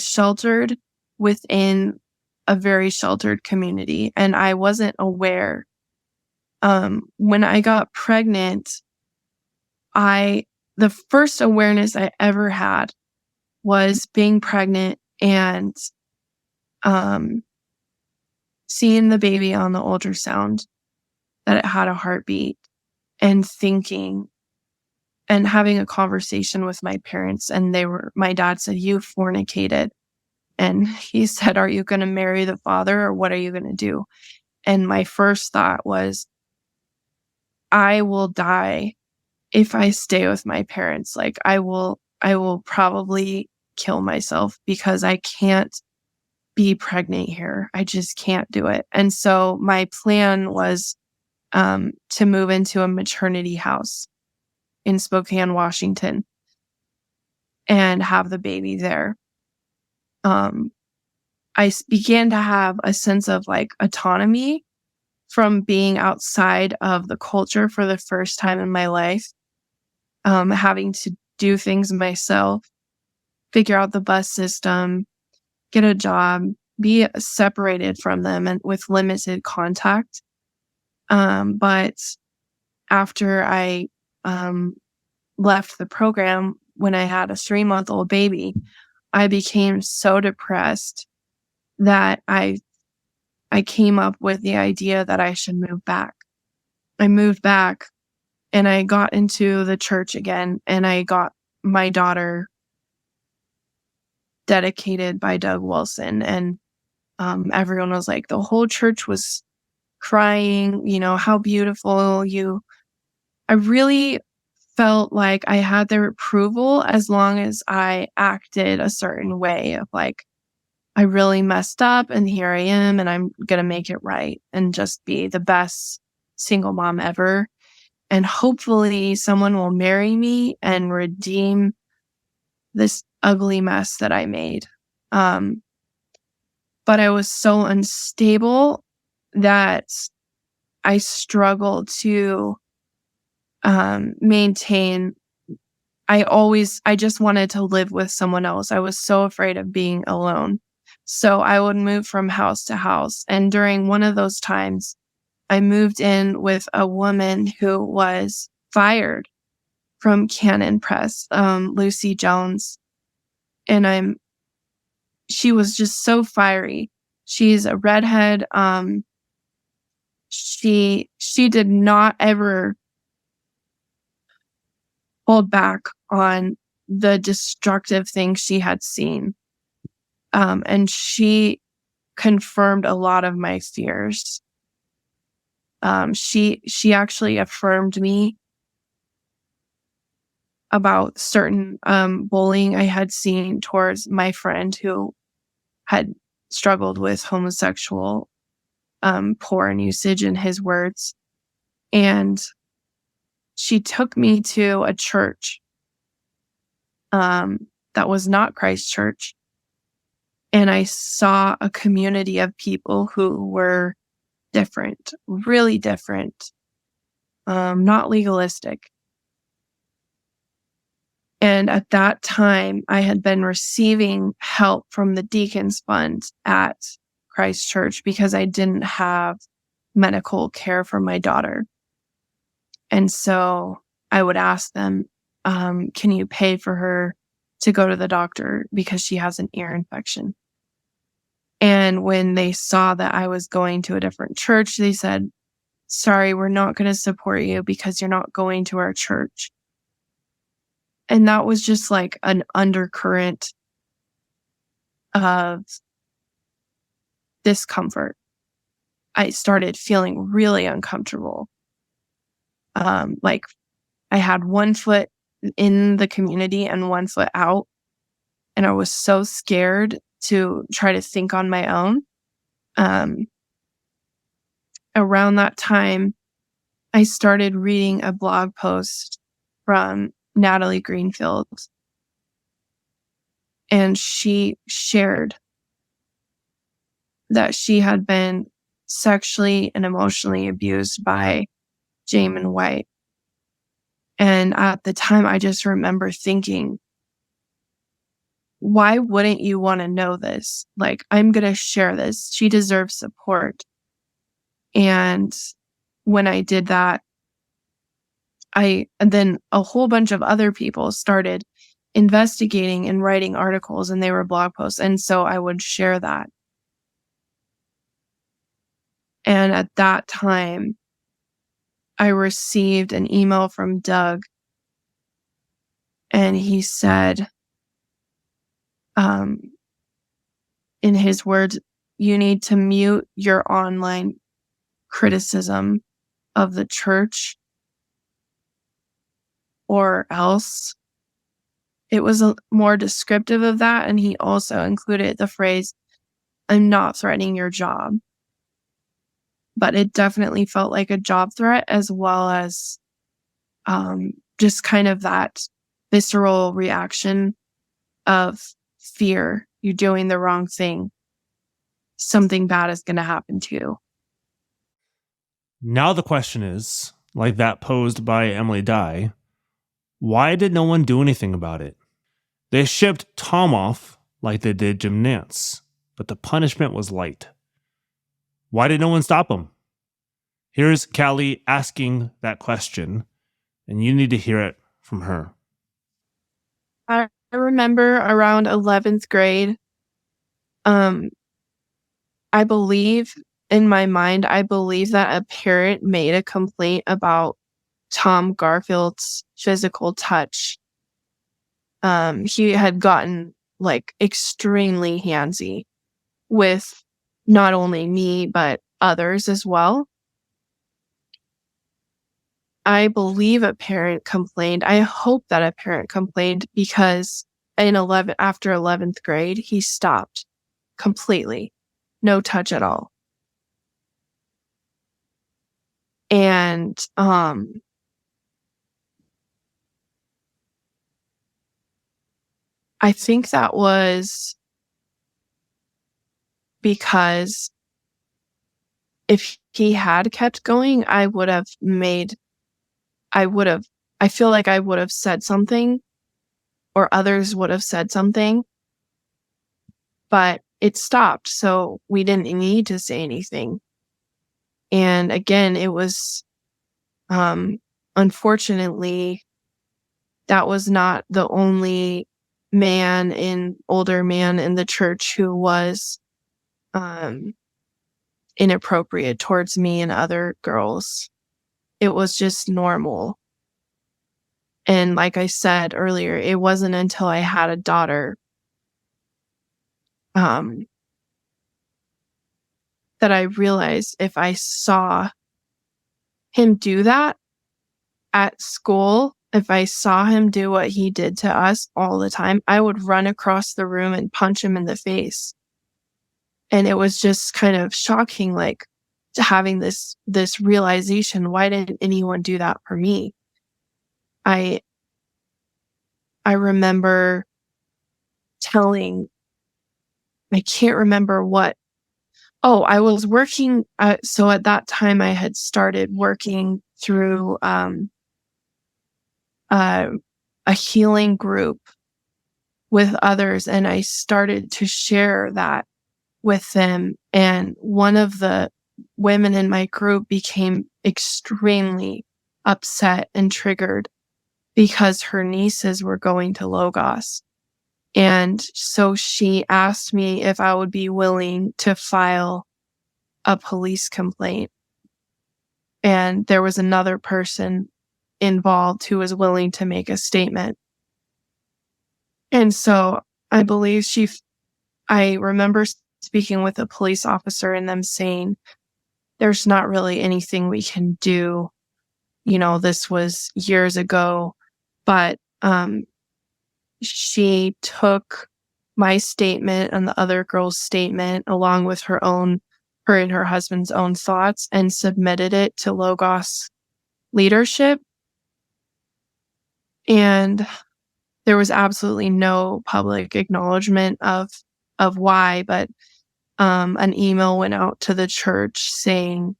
sheltered within a very sheltered community, and I wasn't aware. When I got pregnant, the first awareness I ever had was being pregnant and seeing the baby on the ultrasound, that it had a heartbeat, and thinking and having a conversation with my parents. And my dad said, "You fornicated." And he said, "Are you going to marry the father, or what are you going to do?" And my first thought was, I will die if I stay with my parents. Like, I will probably kill myself because I can't be pregnant here. I just can't do it. And so my plan was to move into a maternity house in Spokane, Washington, and have the baby there. I began to have a sense of like autonomy from being outside of the culture for the first time in my life, having to do things myself, figure out the bus system, get a job, be separated from them and with limited contact. But after I left the program, when I had a 3-month-old baby, I became so depressed that I came up with the idea that I should move back. I moved back and I got into the church again, and I got my daughter dedicated by Doug Wilson. And everyone was like, the whole church was crying, how beautiful you. I really felt like I had their approval as long as I acted a certain way of like, I really messed up and here I am and I'm going to make it right and just be the best single mom ever. And hopefully someone will marry me and redeem this ugly mess that I made. But I was so unstable that I struggled to maintain. I just wanted to live with someone else. I was so afraid of being alone. So I would move from house to house. And during one of those times, I moved in with a woman who was fired from Canon Press, Lucy Jones. And she was just so fiery. She's a redhead. She did not ever hold back on the destructive things she had seen. And she confirmed a lot of my fears. She actually affirmed me about certain bullying I had seen towards my friend who had struggled with homosexual porn usage, in his words. And she took me to a church that was not Christ Church. And I saw a community of people who were different, really different, not legalistic. And at that time, I had been receiving help from the Deacons Fund at Christ Church because I didn't have medical care for my daughter. And so I would ask them, can you pay for her to go to the doctor because she has an ear infection? And when they saw that I was going to a different church, they said, sorry, we're not going to support you because you're not going to our church. And that was just like an undercurrent of discomfort. I started feeling really uncomfortable. Like I had one foot in the community and one foot out. And I was so scared to try to think on my own. Around that time, I started reading a blog post from Natalie Greenfield. And she shared that she had been sexually and emotionally abused by Jamin White. And at the time, I just remember thinking, why wouldn't you want to know this? Like, I'm going to share this. She deserves support. And when I did that, and then a whole bunch of other people started investigating and writing articles, and they were blog posts. And so I would share that. And at that time, I received an email from Doug, and he said, in his words, you need to mute your online criticism of the church, or else. It was more descriptive of that, and he also included the phrase, I'm not threatening your job. But it definitely felt like a job threat, as well as just kind of that visceral reaction of fear. You're doing the wrong thing. Something bad is going to happen to you. Now the question is, like that posed by Emily Dye, why did no one do anything about it? They shipped Tom off like they did Jim Nance, but the punishment was light. Why did no one stop him? Here's Callie asking that question, and you need to hear it from her. I remember around 11th grade, I believe in my mind, I believe that a parent made a complaint about Tom Garfield's physical touch. He had gotten like extremely handsy with not only me, but others as well. I believe a parent complained. I hope that a parent complained, because after 11th grade, he stopped completely. No touch at all. And I think that was because if he had kept going, I feel like I would have said something, or others would have said something, but it stopped. So we didn't need to say anything. And again, it was, unfortunately, that was not the only older man in the church who was, inappropriate towards me and other girls. It was just normal. And like I said earlier, it wasn't until I had a daughter that I realized if I saw him do that at school, if I saw him do what he did to us all the time, I would run across the room and punch him in the face. And it was just kind of shocking, like having this realization, why didn't anyone do that for me? I remember I can't remember what. Oh, I was working. So at that time, I had started working through a healing group with others, and I started to share that with them. And one of the women in my group became extremely upset and triggered because her nieces were going to Logos. And so she asked me if I would be willing to file a police complaint. And there was another person involved who was willing to make a statement. And so I believe I remember speaking with a police officer and them saying, there's not really anything we can do. You know, this was years ago, but she took my statement and the other girl's statement along with her and her husband's own thoughts and submitted it to Logos leadership. And there was absolutely no public acknowledgement of why, but an email went out to the church saying,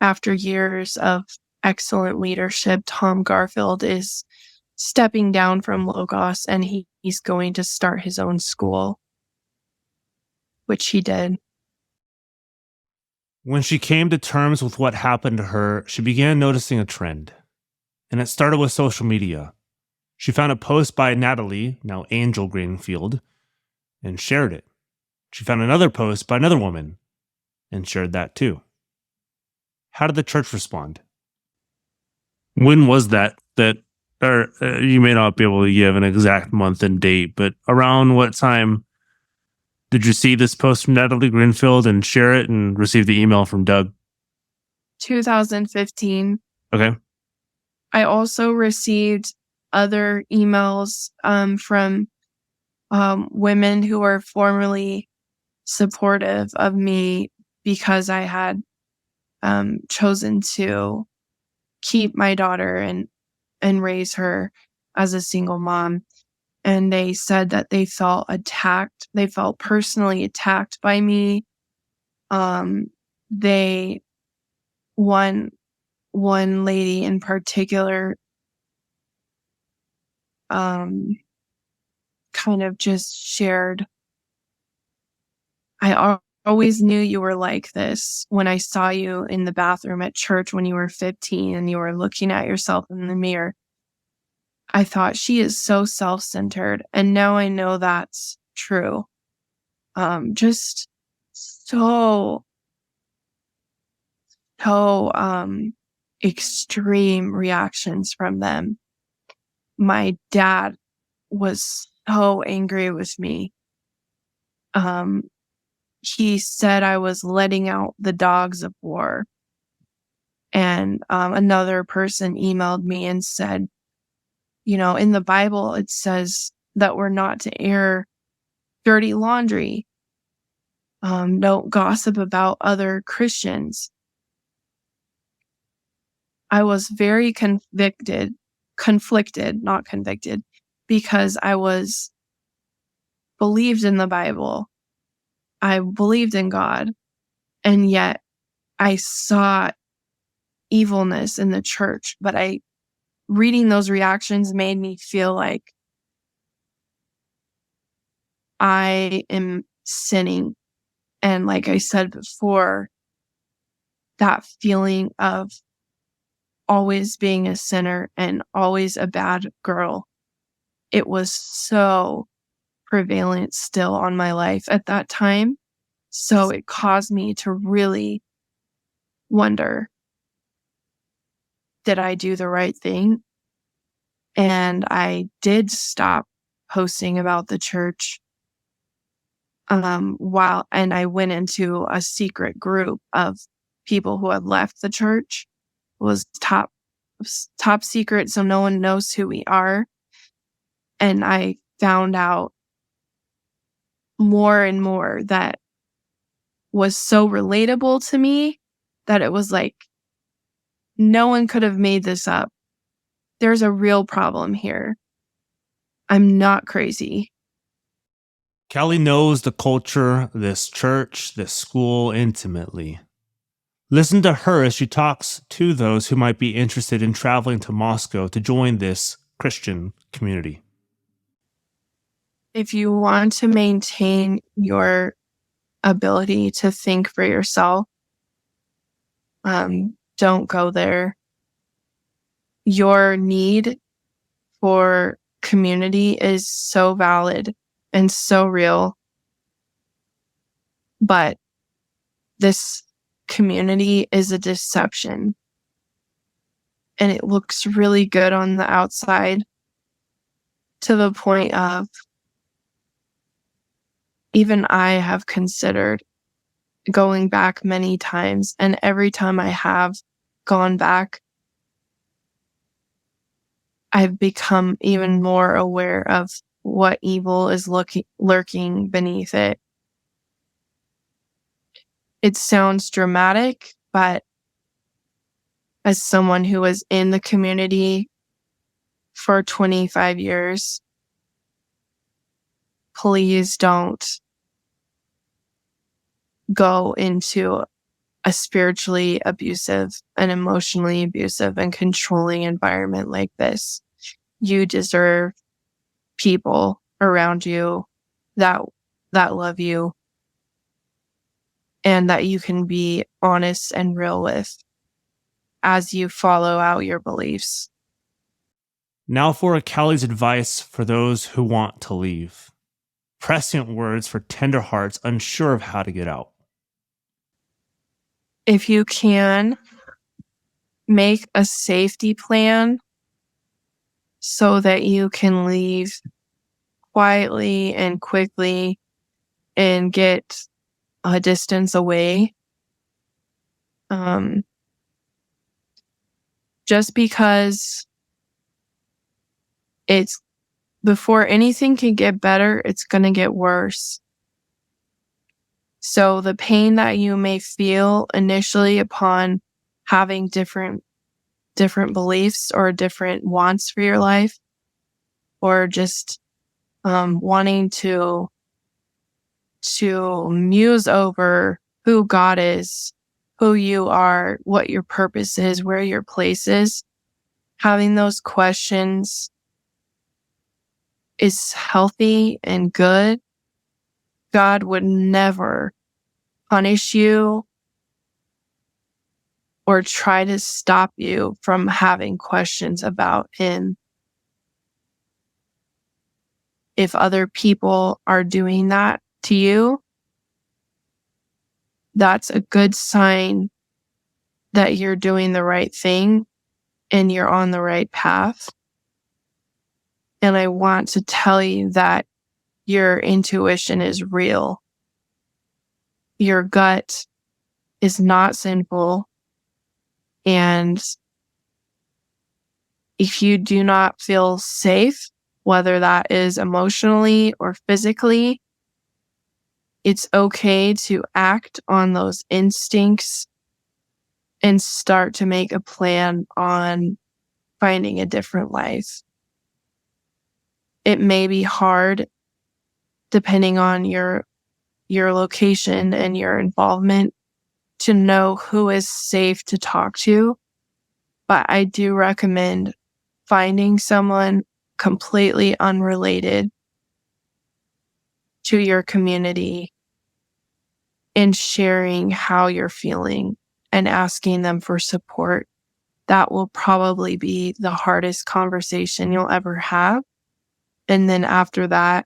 after years of excellent leadership, Tom Garfield is stepping down from Logos and he's going to start his own school, which he did. When she came to terms with what happened to her, she began noticing a trend. And it started with social media. She found a post by Natalie, now Angel Greenfield, and shared it. She found another post by another woman and shared that too. How did the church respond? When was that or you may not be able to give an exact month and date, but around what time Did you see this post from Natalie Greenfield and share it and receive the email from Doug? 2015. Okay. I also received other emails from women who were formerly supportive of me because I had chosen to keep my daughter and raise her as a single mom. And they said that they felt attacked. They felt personally attacked by me. They one lady in particular kind of just shared, always knew you were like this when I saw you in the bathroom at church when you were 15 and you were looking at yourself in the mirror. I thought, she is so self-centered. And now I know that's true. Just so extreme reactions from them. My dad was so angry with me. He said I was letting out the dogs of war. And another person emailed me and said, in the Bible, it says that we're not to air dirty laundry. Don't gossip about other Christians. I was very conflicted, not convicted, because I believed in the Bible. I believed in God, and yet I saw evilness in the church. But reading those reactions made me feel like I am sinning. And like I said before, that feeling of always being a sinner and always a bad girl, it was so prevalent still on my life at that time. So it caused me to really wonder, did I do the right thing? And I did stop posting about the church. And I went into a secret group of people who had left the church. It was top secret, so no one knows who we are. And I found out more and more that was so relatable to me that it was like, no one could have made this up. There's a real problem here. I'm not crazy. Callie knows the culture, this church, this school intimately. Listen to her as she talks to those who might be interested in traveling to Moscow to join this Christian community. If you want to maintain your ability to think for yourself, don't go there. Your need for community is so valid and so real. But this community is a deception. And it looks really good on the outside to the point of even I have considered going back many times. And every time I have gone back, I've become even more aware of what evil is lurking beneath it. It sounds dramatic, but as someone who was in the community for 25 years, please don't go into a spiritually abusive and emotionally abusive and controlling environment like this. You deserve people around you that love you and that you can be honest and real with as you follow out your beliefs. Now for Callie's advice for those who want to leave. Prescient words for tender hearts unsure of how to get out. If you can, make a safety plan so that you can leave quietly and quickly and get a distance away. Just because it's before anything can get better, it's going to get worse. So the pain that you may feel initially upon having different beliefs or different wants for your life, or just wanting to muse over who God is, who you are, what your purpose is, where your place is, having those questions is healthy and good. God would never punish you or try to stop you from having questions about him. If other people are doing that to you, that's a good sign that you're doing the right thing and you're on the right path. And I want to tell you that your intuition is real. Your gut is not sinful. And if you do not feel safe, whether that is emotionally or physically, it's okay to act on those instincts and start to make a plan on finding a different life. It may be hard depending on your location and your involvement to know who is safe to talk to, but I do recommend finding someone completely unrelated to your community and sharing how you're feeling and asking them for support. That will probably be the hardest conversation you'll ever have. And then after that,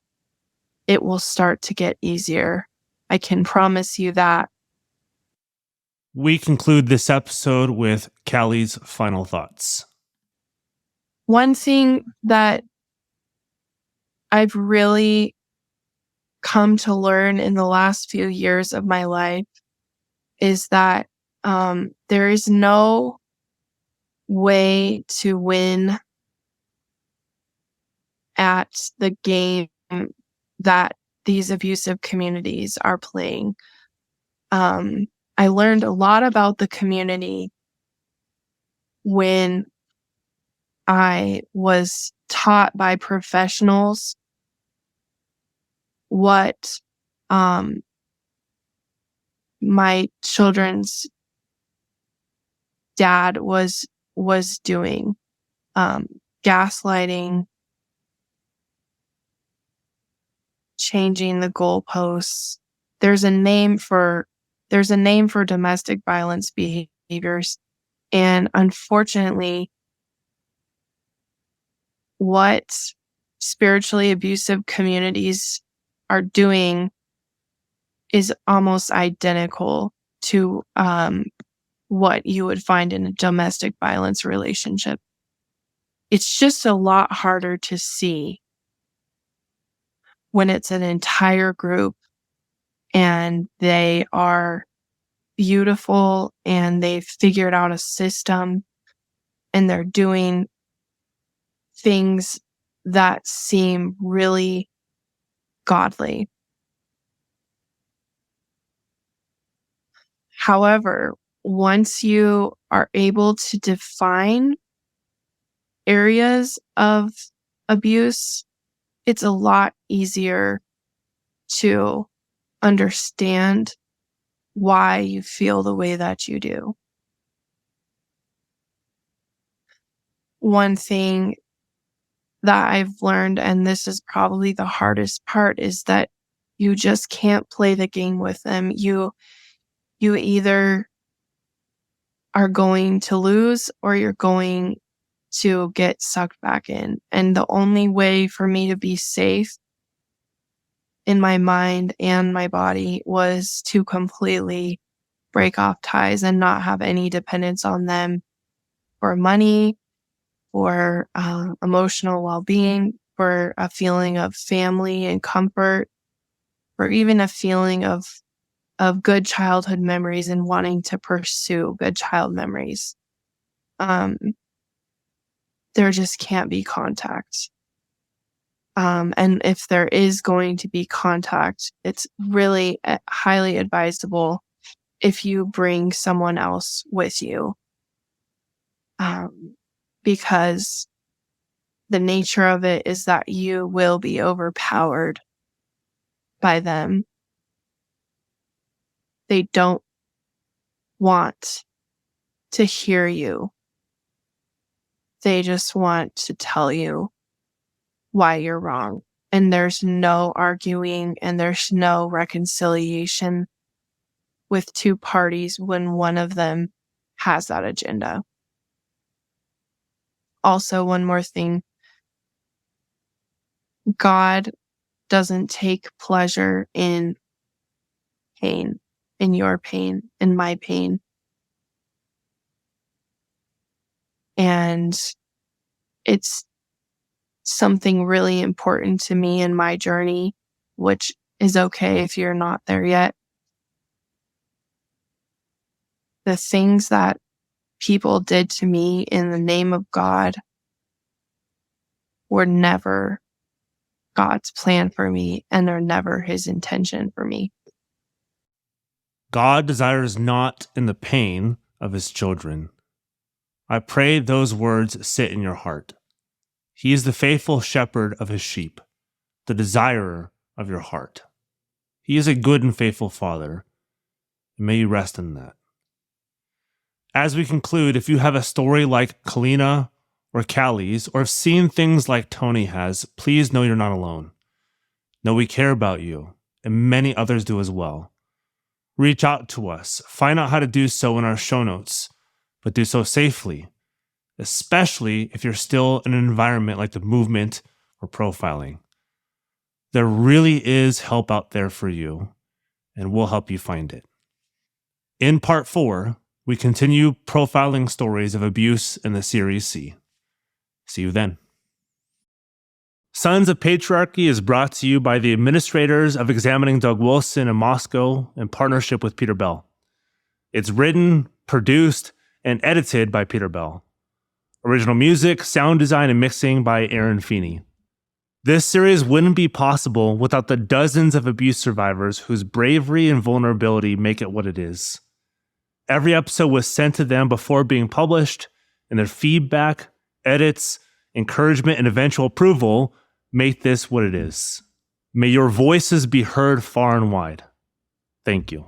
it will start to get easier. I can promise you that. We conclude this episode with Callie's final thoughts. One thing that I've really come to learn in the last few years of my life is that there is no way to win at the game that these abusive communities are playing. I learned a lot about the community when I was taught by professionals what my children's dad was doing, gaslighting, changing the goalposts. There's a name for domestic violence behaviors, and unfortunately, what spiritually abusive communities are doing is almost identical to what you would find in a domestic violence relationship. It's just a lot harder to see when it's an entire group and they are beautiful and they've figured out a system and they're doing things that seem really godly. However, once you are able to define areas of abuse, it's a lot easier to understand why you feel the way that you do. One thing that I've learned, and this is probably the hardest part, is that you just can't play the game with them. You either are going to lose or you're going to get sucked back in. And the only way for me to be safe in my mind and my body was to completely break off ties and not have any dependence on them for money, for emotional well-being, for a feeling of family and comfort. or even a feeling of good childhood memories and wanting to pursue good child memories, there just can't be contact. And if there is going to be contact, it's really highly advisable if you bring someone else with you. Because the nature of it is that you will be overpowered by them. They don't want to hear you. They just want to tell you why you're wrong. And there's no arguing and there's no reconciliation with two parties when one of them has that agenda. Also, one more thing. God doesn't take pleasure in pain, in your pain, in my pain. And it's something really important to me in my journey, which is okay if you're not there yet. The things that people did to me in the name of God were never God's plan for me, and they're never his intention for me. God desires not in the pain of his children. I pray those words sit in your heart. He is the faithful shepherd of his sheep, the desirer of your heart. He is a good and faithful Father, and may you rest in that. As we conclude, if you have a story like Kalina or Callie's, or have seen things like Tony has, please know you're not alone. Know we care about you, and many others do as well. Reach out to us. Find out how to do so in our show notes, but do so safely, especially if you're still in an environment like the movement or profiling. There really is help out there for you, and we'll help you find it. In part 4, we continue profiling stories of abuse in the Series C. See you then. Sons of Patriarchy is brought to you by the administrators of Examining Doug Wilson in Moscow in partnership with Peter Bell. It's written, produced, and edited by Peter Bell. Original music, sound design, and mixing by Aaron Feeney. This series wouldn't be possible without the dozens of abuse survivors whose bravery and vulnerability make it what it is. Every episode was sent to them before being published, and their feedback, edits, encouragement, and eventual approval make this what it is. May your voices be heard far and wide. Thank you.